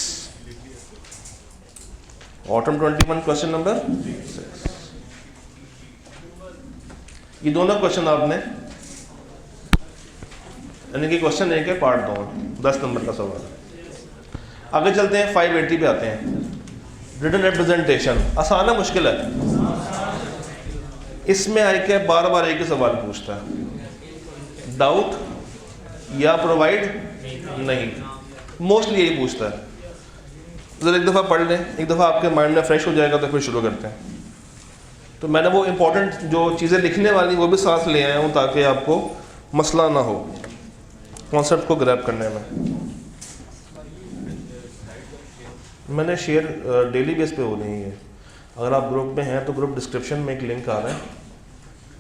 autumn 21 question number 6। ये दोनों क्वेश्चन आपने, यानी कि क्वेश्चन एक है पार्ट 2, 10 नंबर का सवाल है। आगे चलते हैं, 580 पे आते हैं। रिटन रिप्रेजेंटेशन आसान है मुश्किल है? इसमें ICAP बार बार एक ही सवाल पूछता है, डाउट या प्रोवाइड नहीं, मोस्टली यही पूछता है। जरा एक दफ़ा पढ़ लें, एक दफ़ा आपके माइंड में फ्रेश हो जाएगा, तो फिर शुरू करते हैं। तो मैंने वो इम्पोर्टेंट जो चीज़ें लिखने वाली वो भी साथ ले आया हूँ ताकि आपको मसला ना हो कॉन्सेप्ट को ग्रैब करने में। मैंने शेयर डेली बेस पे हो रही है, अगर आप ग्रुप में हैं तो ग्रुप डिस्क्रिप्शन में एक लिंक आ रहा है,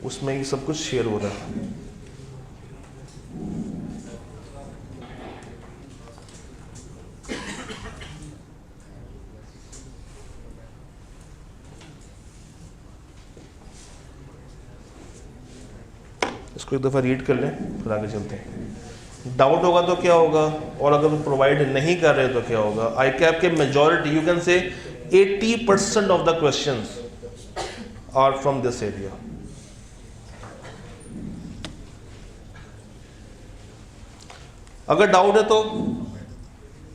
उसमें ये सब कुछ शेयर हो रहा है। इसको एक दफ़ा रीड कर लें, फिर आगे चलते हैं। डाउट होगा तो क्या होगा, और अगर वो प्रोवाइड नहीं कर रहे तो क्या होगा? ICAP के majority, you can say 80% of the questions are from this area. अगर डाउट है तो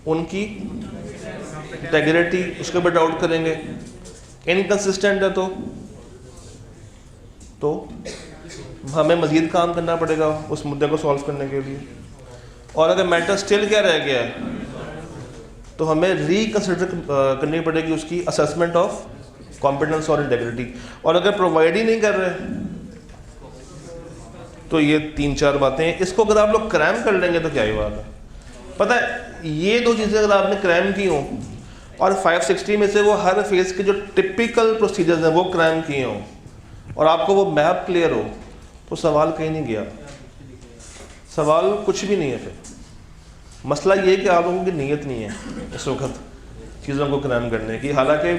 उनकी इंटेग्रिटी, उसके ऊपर डाउट करेंगे। इनकंसिस्टेंट है तो हमें मज़ीद काम करना पड़ेगा उस मुद्दे को सॉल्व करने के लिए। और अगर मैटर स्टिल क्या रह गया है तो हमें रिकंसिडर करनी पड़ेगी उसकी असेसमेंट ऑफ कॉम्पिटेंस और इंटेग्रिटी। और अगर प्रोवाइड ही नहीं कर रहे तो ये 3-4 बातें, इसको अगर आप लोग क्रैम कर लेंगे तो क्या ही बात है। पता है, ये दो चीज़ें अगर आपने क्रैम की हों और 560 में से वो हर फेज़ के जो टिपिकल प्रोसीजर्स हैं वो क्रैम किए हों और आपको वो मैप क्लियर हो, तो सवाल कहीं नहीं गया, सवाल कुछ भी नहीं है। फिर मसला ये है कि आप लोगों की नीयत नहीं है इस वक्त चीज़ों को क्रैम करने की, हालांकि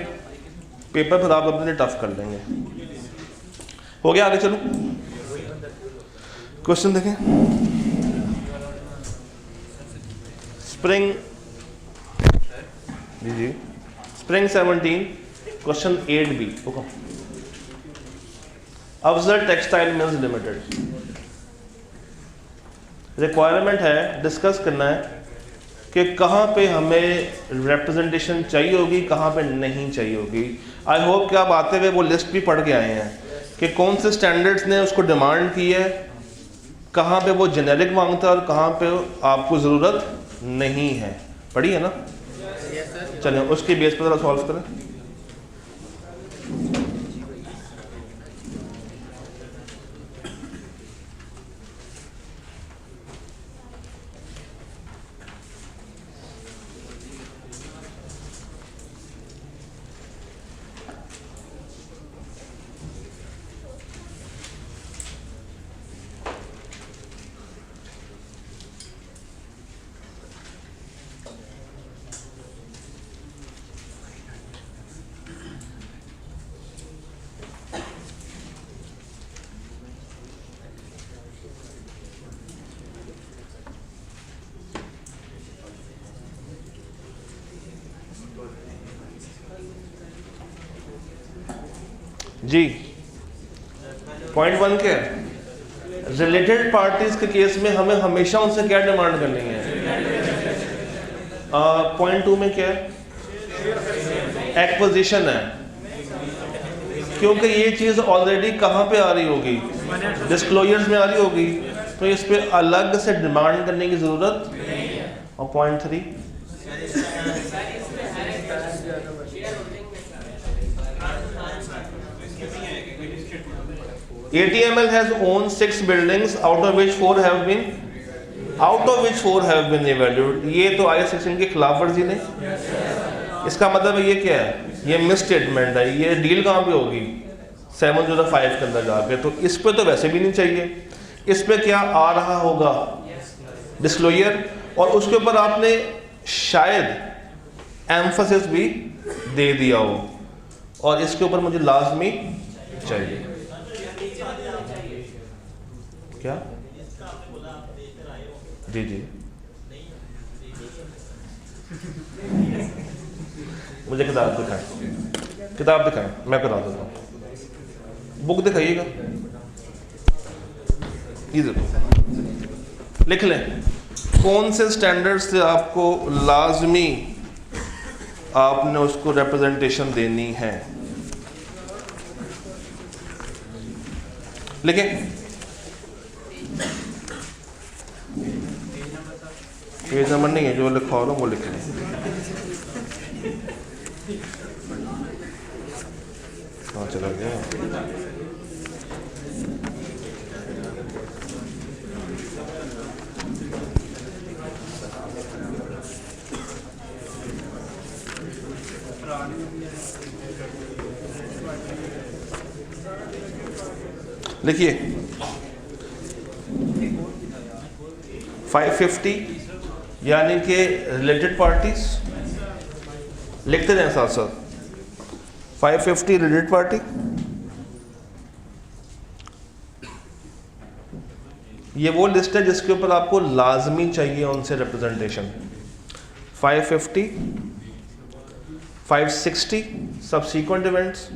पेपर फिर आप अपने लिए टफ कर लेंगे। हो गया, आगे चलो क्वेश्चन देखें। स्प्रिंग जी spring 17 question 8B okay. Afzal textile mills limited, requirement है, डिस्कस करना है कि कहाँ पे हमें रिप्रेजेंटेशन चाहिए होगी, कहाँ पे नहीं चाहिए होगी। आई होप कि आप आते हुए वो लिस्ट भी पढ़ के आए हैं कि कौन से स्टैंडर्ड्स ने उसको डिमांड की है, कहाँ पे वो जेनेरिक मांगता है और कहाँ पे आपको ज़रूरत नहीं है। पढ़ी है ना? चलिए उसके बेस पर ज़रा सॉल्व करें। जी पॉइंट 1 क्या है? रिलेटेड पार्टीज के केस में हमें हमेशा उनसे क्या डिमांड करनी है? पॉइंट 2 में क्या है? एक्विजिशन है, क्योंकि ये चीज़ ऑलरेडी कहाँ पे आ रही होगी? डिस्क्लोजर्स में आ रही होगी, तो इस पे अलग से डिमांड करने की ज़रूरत नहीं है। और point 3 ATML has owned 6 buildings out of which 4 have been evaluated। ये तो IS 16 के खिलाफ वर्जी ने, इसका मतलब है ये क्या है? ये मिस स्टेटमेंट है। ये डील कहाँ पे होगी? 705 के अंदर जाके, तो इस पे तो वैसे भी नहीं चाहिए। इस पे क्या आ रहा होगा? डिस्क्लोजर, और उसके ऊपर आपने शायद एम्फसिस भी दे दिया हो, और इसके ऊपर मुझे लाजमी चाहिए क्या? जी जी, मुझे किताब दिखाएं, मैं करा देता हूँ। बुक दिखाइएगा, ये देखो, लिख लें कौन से स्टैंडर्ड से आपको लाजमी आपने उसको रिप्रेजेंटेशन देनी है। लिखें, पेज नंबर नहीं है, जो लिखा हो रहा वो लिख लें। हाँ चला गया। लिखिए 550 यानी कि रिलेटेड पार्टीज, लिखते जाएं साथ साथ। 550 रिलेटेड पार्टी, ये वो लिस्ट है जिसके ऊपर आपको लाजमी चाहिए उनसे representation. 550, 560 subsequent events,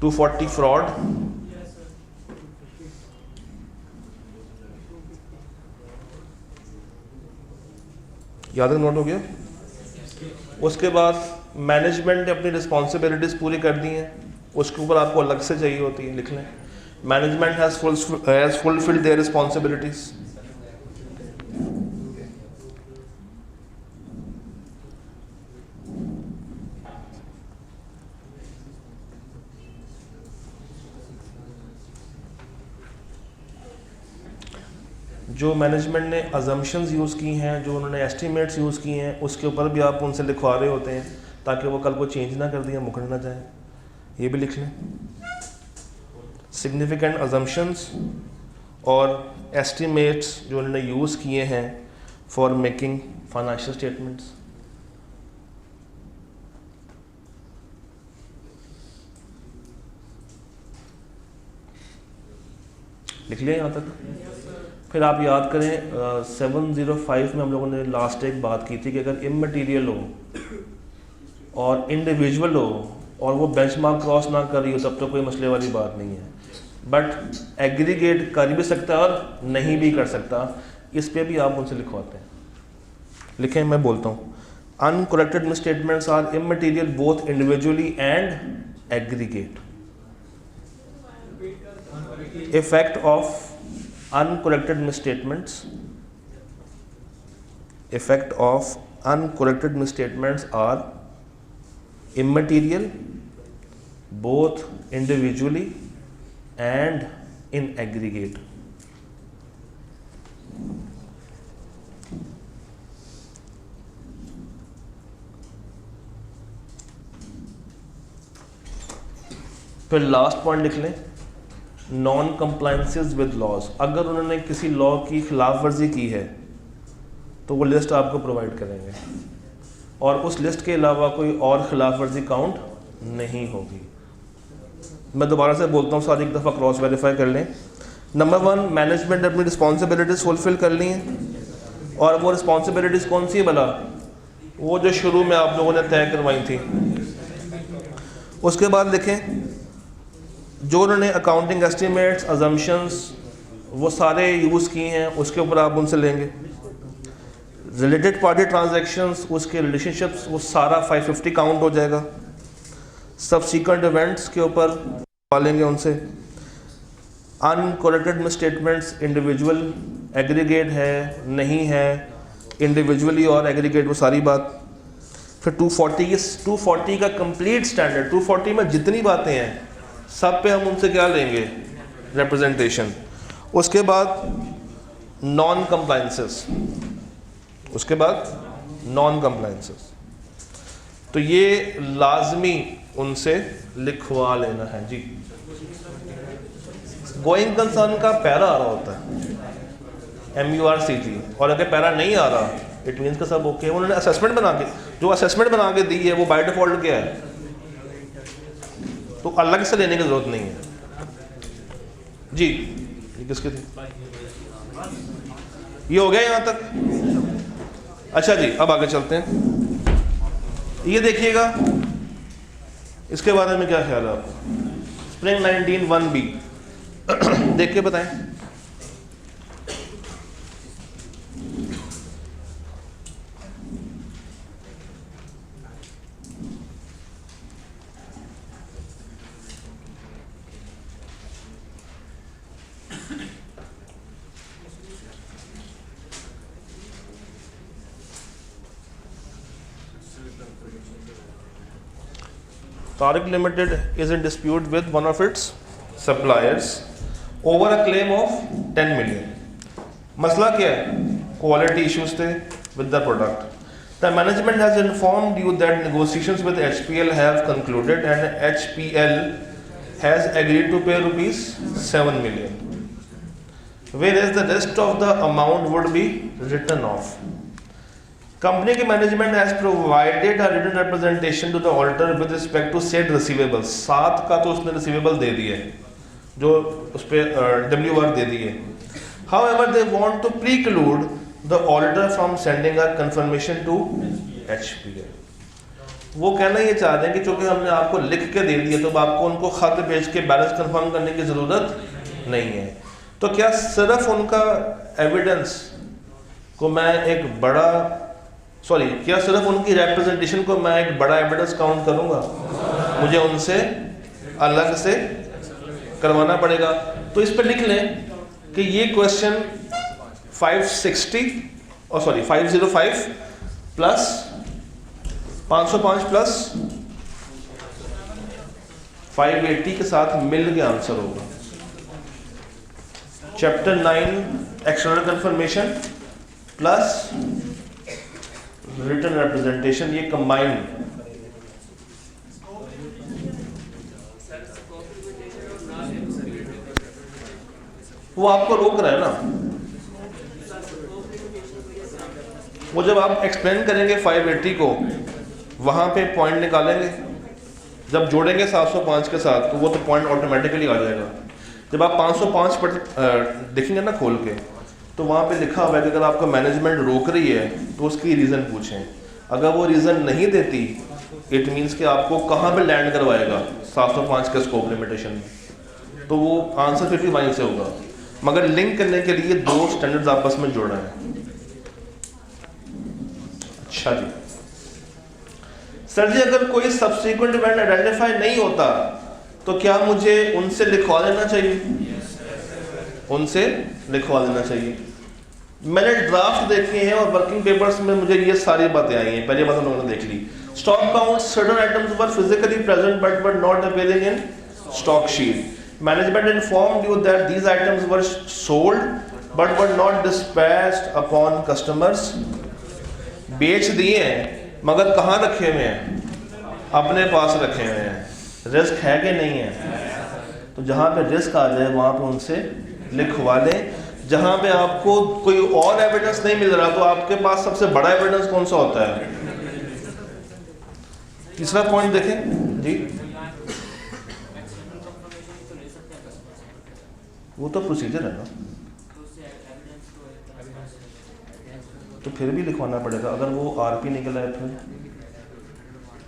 240 fraud, 11 note हो गया। उसके बाद मैनेजमेंट ने अपनी रिस्पॉन्सिबिलिटीज़ पूरी कर दी हैं, उसके ऊपर आपको अलग से चाहिए होती है, लिख लें management has fulfilled their responsibilities. जो मैनेजमेंट ने अजम्पशंस यूज़ की हैं, जो उन्होंने एस्टीमेट्स यूज़ किए हैं, उसके ऊपर भी आप उनसे लिखवा रहे होते हैं ताकि वो कल को चेंज ना कर दिया, मुकर ना जाए, ये भी लिख लें। सिग्निफिकेंट अजम्पशंस और एस्टीमेट्स जो उन्होंने यूज़ किए हैं फॉर मेकिंग फाइनेंशियल स्टेटमेंट्स। लिख लिया यहाँ तक। फिर आप याद करें 705 में हम लोगों ने लास्ट एक बात की थी कि अगर इमटेरियल हो और इंडिविजुअल हो और वो बेंचमार्क क्रॉस ना कर रही हो तब तो कोई मसले वाली बात नहीं है, बट एग्रीगेट कर भी सकता है और नहीं भी कर सकता, इस पे भी आप उनसे लिखवाते हैं। लिखें, मैं बोलता हूँ, uncorrected misstatements are immaterial both individually and aggregate. Effect of uncorrected misstatements, effect of uncorrected misstatements are immaterial both individually and in aggregate। फिर लास्ट पॉइंट लिख लें, नॉन कंप्लायंसेस विद लॉज। अगर उन्होंने किसी लॉ की खिलाफ वर्जी की है तो वो लिस्ट आपको प्रोवाइड करेंगे और उस लिस्ट के अलावा कोई और खिलाफ वर्जी काउंट नहीं होगी। मैं दोबारा से बोलता हूँ, सारी एक दफ़ा क्रॉस वेरीफाई कर लें। नंबर 1, मैनेजमेंट अपनी रिस्पॉन्सिबिलिटीज़ फुलफिल कर ली हैं, और वो रिस्पॉन्सिबिलिटीज़ कौन सी है भला? वो जो शुरू में आप लोगों ने तय करवाई थी। उसके बाद देखें जो उन्होंने अकाउंटिंग एस्टिमेट्स, अजम्पशंस वो सारे यूज़ किए हैं, उसके ऊपर आप उनसे लेंगे। रिलेटेड पार्टी ट्रांजैक्शंस, उसके रिलेशनशिप्स, वो सारा 550 काउंट हो जाएगा। सब्सिक्वेंट इवेंट्स के ऊपर पालेंगे उनसे। अनकोरेक्टेड मिस स्टेटमेंट्स, इंडिविजुअल एग्रीगेट है नहीं है, इंडिविजुअली और एग्रीगेट, वो सारी बात। फिर 240 का कंप्लीट स्टैंडर्ड, 240 में जितनी बातें हैं सब पे हम उनसे क्या लेंगे, रिप्रेजेंटेशन। उसके बाद नॉन कंप्लायंसेस, उसके बाद नॉन कंप्लायंसेस, तो ये लाजमी उनसे लिखवा लेना है जी। गोइंग कंसर्न का पैरा आ रहा होता है MURCG, और अगर पैरा नहीं आ रहा इट मीन्स का सब ओके। उन्होंने असेसमेंट बना के, जो असेसमेंट बना के दी है वो बाय डिफॉल्ट क्या है, तो अलग से लेने की जरूरत नहीं है जी। ये किसके थे, ये हो गया यहाँ तक। अच्छा जी, अब आगे चलते हैं। ये देखिएगा इसके बारे में क्या ख्याल है आपको, स्प्रिंग 19(1)B देख के बताएं। Tariq Limited is in dispute with one of its suppliers over a claim of 10 million. मसला क्या है, क्वालिटी इश्यूज थे with the product. The management has informed you that negotiations with HPL have concluded and HPL has agreed to pay rupees 7 million, whereas the rest of the amount would be written off. Company के management has provided a written representation to the auditor with respect to said receivables. 7 का तो उसने receivable दे दिए जो उस पर WR दे दिए। However, they want to preclude the auditor from sending a confirmation to HPL. वो कहना ये चाह रहे हैं कि चूंकि हमने आपको लिख के दे दिया तो आपको उनको खत भेज के बैलेंस कंफर्म करने की ज़रूरत नहीं है। तो क्या सिर्फ उनका एविडेंस को मैं एक बड़ा क्या सिर्फ उनकी रिप्रेजेंटेशन को मैं एक बड़ा एविडेंस काउंट करूंगा? मुझे उनसे अलग से करवाना पड़ेगा। तो इस पर लिख लें कि ये क्वेश्चन 505 प्लस 505 प्लस 580 के साथ मिल के आंसर होगा। Chapter 9 external confirmation plus written representation, ये कंबाइन। वो आपको रोक रहा है ना, वो जब आप एक्सप्लेन करेंगे 580 को वहां पे पॉइंट निकालेंगे, जब जोड़ेंगे 705 के साथ तो वो तो पॉइंट ऑटोमेटिकली आ जाएगा। जब आप 505 पर देखेंगे ना खोल के, तो वहाँ पे लिखा हुआ है कि अगर आपको मैनेजमेंट रोक रही है तो उसकी रीज़न पूछें। अगर वो रीज़न नहीं देती इट मीन्स कि आपको कहाँ पे लैंड करवाएगा 705 के स्कोप लिमिटेशन में, तो वो आंसर फिर भी वहीं से होगा। मगर लिंक करने के लिए 2 स्टैंडर्ड्स आपस में जोड़ा है। अच्छा जी, सर जी अगर कोई सब्सिक्वेंट इवेंट आइडेंटिफाई नहीं होता तो क्या मुझे उनसे लिखवा लेना चाहिए? उनसे लिखवा लेना चाहिए। मैंने ड्राफ्ट देखे हैं और वर्किंग पेपर्स में मुझे ये सारी बातें आई हैं। पहली बात हम लोगों ने देख ली, stock count certain items were physically present but were not appearing in stock sheet. Management informed you that these items were sold but were not dispatched upon customers. बेच दिए हैं मगर कहाँ रखे हुए हैं? अपने पास रखे हुए हैं। रिस्क है कि नहीं है? तो जहाँ पे रिस्क आ जाए वहाँ पे उनसे लिखवा लें। जहाँ पे आपको कोई और एविडेंस नहीं मिल रहा तो आपके पास सबसे बड़ा एविडेंस कौन सा होता है? तीसरा पॉइंट देखें जी, वो तो प्रोसीजर है ना। तो फिर भी लिखवाना पड़ेगा। अगर वो आरपी निकला है, फिर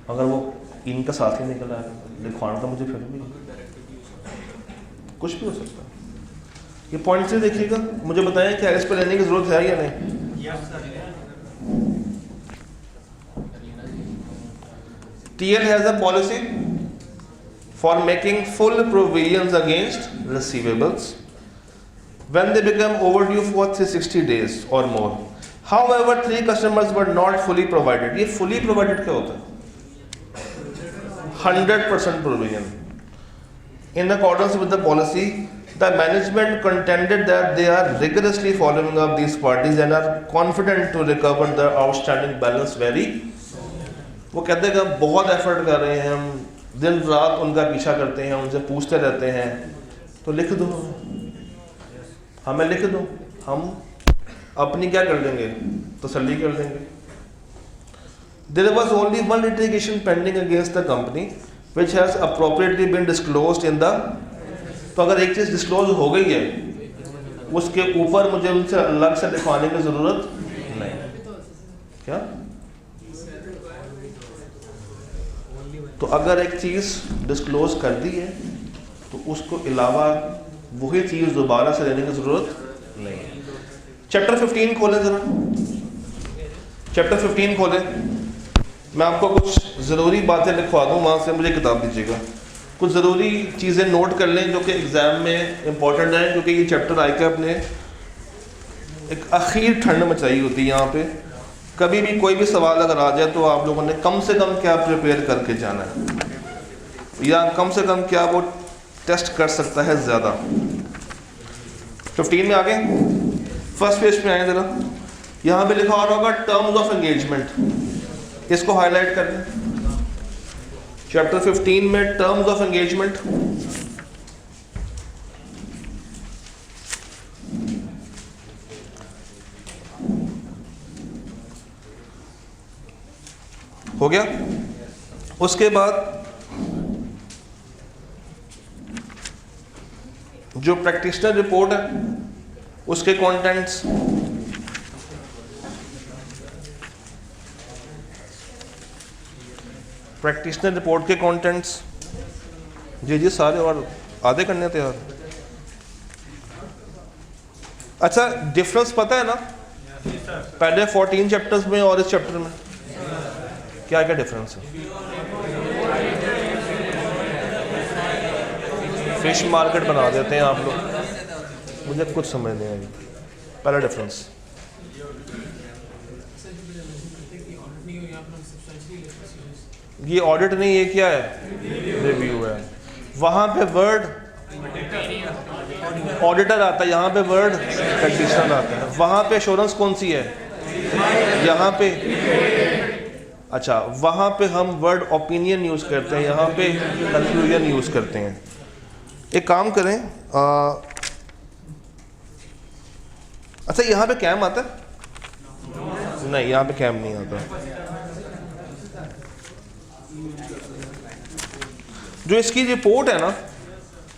अगर वो इनका साथ ही निकला है, लिखवाना तो मुझे फिर भी कुछ भी हो सकता है। ये पॉइंट से देखिएगा, मुझे बताएं क्या इस पर लेने की जरूरत है या नहीं। TL has a policy for making full provisions against receivables when they become overdue for 360 days or more. However, 3 customers were not fully provided. ये fully provided क्या होता है? 100% provision. In accordance with the policy, the management contended that they are rigorously following up these parties and are confident to recover the outstanding balance very. वो कहते हैं कि हम बहुत एफर्ट कर रहे हैं, हम दिन रात उनका पीछा करते हैं, उनसे पूछते रहते हैं, तो लिख दो, हमें लिख दो, हम अपनी क्या कर देंगे, तसल्ली कर देंगे। There was only one litigation pending against the company which has appropriately been disclosed in the, तो अगर एक चीज़ डिस्क्लोज हो गई है उसके ऊपर मुझे उनसे अलग से लिखवाने की ज़रूरत नहीं। क्या? तो अगर एक चीज़ डिस्क्लोज कर दी है तो उसको अलावा वही चीज़ दोबारा से लेने की ज़रूरत नहीं है। चैप्टर 15 खोलें ज़रा, चैप्टर 15 खोलें। मैं आपको कुछ ज़रूरी बातें लिखवा दूँ, वहाँ से मुझे किताब दीजिएगा। कुछ ज़रूरी चीज़ें नोट कर लें जो कि एग्ज़ाम में इम्पॉर्टेंट हैं, क्योंकि ये चैप्टर आके अपने एक आखिर ठंड मचाई होती है यहाँ पे। कभी भी कोई भी सवाल अगर आ जाए तो आप लोगों ने कम से कम क्या प्रिपेयर करके जाना है, या कम से कम क्या वो टेस्ट कर सकता है ज़्यादा। 15 में आ गए, फर्स्ट पेज पे आए ज़रा। यहाँ पे लिखा होगा टर्म्स ऑफ एंगेजमेंट, इसको हाईलाइट कर दें। चैप्टर 15 में टर्म्स ऑफ एंगेजमेंट, हो गया। उसके बाद जो प्रैक्टिशनर रिपोर्ट है उसके कंटेंट्स, प्रैक्टिशनर रिपोर्ट के कंटेंट्स, जी सारे और आधे करने थे यार। अच्छा, डिफरेंस पता है ना पहले 14 चैप्टर्स में और इस चैप्टर में क्या क्या डिफरेंस है? फिश मार्केट बना देते हैं आप लोग, मुझे कुछ समझ नहीं आई। पहला डिफरेंस, ये ऑडिट नहीं, ये क्या है? रिव्यू है। वहाँ पे वर्ड ऑडिटर आता है, यहाँ पे वर्ड प्रैक्टिशनर आता है। वहाँ पे एश्योरेंस कौन सी है? यहाँ पे, अच्छा, वहाँ पे हम वर्ड ओपिनियन यूज़ करते हैं, यहाँ पे कंक्लूजन यूज़ करते हैं। एक काम करें, अच्छा यहाँ पे कैम आता है? नहीं, यहाँ पे कैम नहीं आता। जो इसकी रिपोर्ट है ना,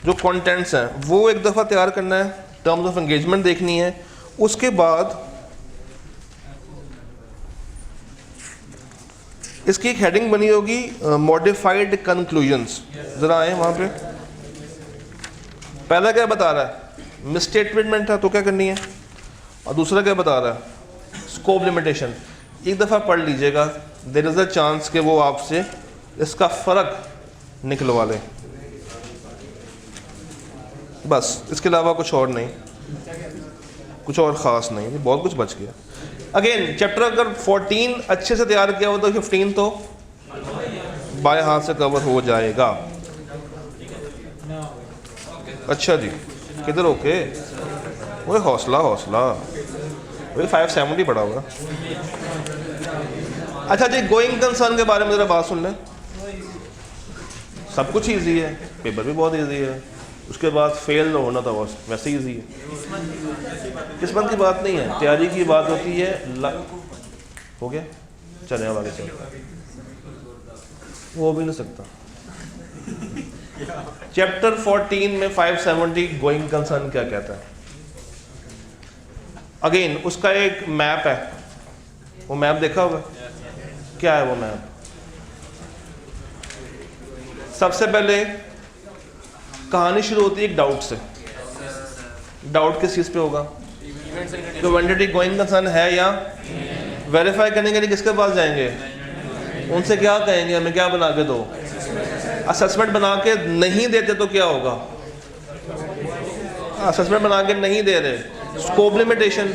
जो कंटेंट्स हैं, वो एक दफ़ा तैयार करना है, टर्म्स ऑफ एंगेजमेंट देखनी है। उसके बाद इसकी एक हेडिंग बनी होगी मॉडिफाइड कंक्लूजन्स। ज़रा आए वहाँ पे। पहला क्या बता रहा है? मिसस्टेटमेंट है तो क्या करनी है, और दूसरा क्या बता रहा है? Scope limitation. एक दफ़ा पढ़ लीजिएगा, देयर इज़ अ चांस कि वो आपसे इसका फ़र्क निकलवा लें, बस। इसके अलावा कुछ और नहीं, कुछ और ख़ास नहीं, बहुत कुछ बच गया। अगेन चैप्टर अगर 14 अच्छे से तैयार किया हो तो 15 तो बाएं हाथ से कवर हो जाएगा। अच्छा जी, किधर? ओके, वो हौसला हौसला, वही 570 पड़ा हुआ। अच्छा जी, गोइंग कंसर्न के बारे में ज़रा बात सुन लें। सब कुछ ईजी है, पेपर भी बहुत ईजी है, उसके बाद फेल होना तो वैसे ईजी है। किस्मत की बात नहीं है, तैयारी की बात होती है। हो गया, चले अब आगे चलो। वो भी नहीं सकता। चैप्टर 14 में 570 गोइंग कंसर्न क्या कहता है? अगेन उसका एक मैप है, वो मैप देखा होगा, क्या है वो मैप? सबसे पहले कहानी शुरू होती है एक डाउट से। डाउट किस चीज़ पे होगा? तो वेंडिटी गोइंग कंसर्न है या? वेरीफाई करने के लिए किसके पास जाएंगे? उनसे क्या कहेंगे हमें क्या बना के दो? असेसमेंट बना के नहीं देते तो क्या होगा? असेसमेंट बना के नहीं दे रहे, स्कोप लिमिटेशन,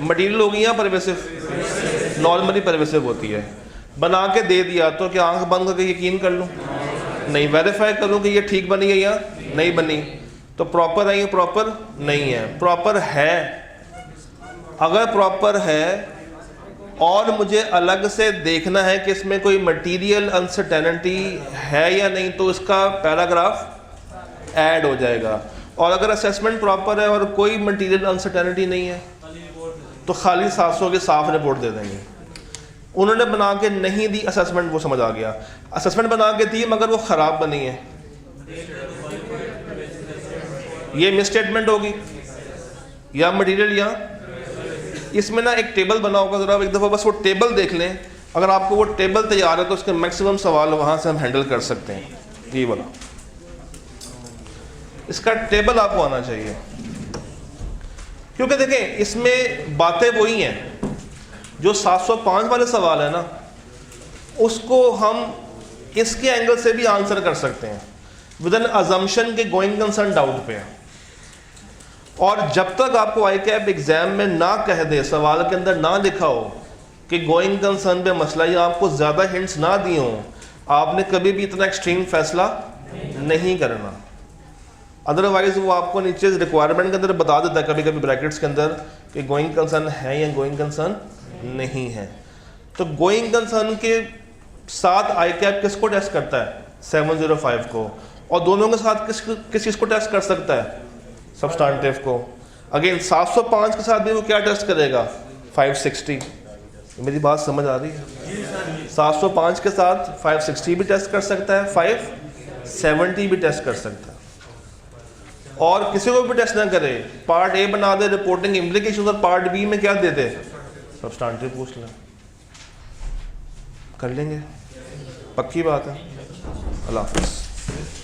मटीरियल होगी या परवेसिव? नॉर्मली परवेसिव होती है। बना के दे दिया तो क्या आंख बंद करके यकीन कर लूँ? नहीं, वेरीफाई करूँ कि ये ठीक बनी है या नहीं बनी। तो प्रॉपर है या प्रॉपर नहीं है? प्रॉपर है। अगर प्रॉपर है और मुझे अलग से देखना है कि इसमें कोई मटेरियल अनसर्टेनिटी है या नहीं, तो इसका पैराग्राफ ऐड हो जाएगा। और अगर असेसमेंट प्रॉपर है और कोई मटेरियल अनसर्टेनिटी नहीं है तो खाली 700 की साफ रिपोर्ट दे देंगे। उन्होंने बना के नहीं दी असेसमेंट, वो समझ आ गया। असेसमेंट बना के दी मगर वो ख़राब बनी है, ये मिसस्टेटमेंट होगी या मटेरियल या इसमें ना एक टेबल बना होगा, ज़रा एक दफ़ा बस वो टेबल देख लें। अगर आपको वो टेबल तैयार है तो उसके मैक्सिमम सवाल वहाँ से हम हैंडल कर सकते हैं। ये वाला इसका टेबल आपको आना चाहिए, क्योंकि देखें इसमें बातें वही हैं जो 705 वाले सवाल है ना, उसको हम इसके एंगल से भी आंसर कर सकते हैं विद एन अजम्पशन के गोइंग कंसर्न डाउट पे। और जब तक आपको ICAP एग्जाम में ना कह दे, सवाल के अंदर ना लिखा हो कि गोइंग कंसर्न पे मसला, या आपको ज़्यादा हिंट्स ना दिए हों, आपने कभी भी इतना एक्सट्रीम फैसला नहीं करना। अदरवाइज वो आपको नीचे रिक्वायरमेंट के अंदर बता देता है कभी कभी ब्रैकेट्स के अंदर कि गोइंग कंसर्न है या गोइंग कंसर्न नहीं है। तो गोइंग कंसर्न के साथ ICAP किसको टेस्ट करता है? 705 को। और दोनों के साथ किस चीज़ को टेस्ट कर सकता है? सब्सटेंटिव को। अगेन 705 के साथ भी वो क्या टेस्ट करेगा? 560। मेरी बात समझ आ रही है? 705 के साथ 560 भी टेस्ट कर सकता है, 570 भी टेस्ट कर सकता है। और किसी को भी टेस्ट ना करे, पार्ट ए बना दे रिपोर्टिंग इम्प्लीकेशन और पार्ट बी में क्या दे दे? सब्सटेंटिव पूछ लें, कर लेंगे, पक्की बात है। अल्लाह हाफ़िज़।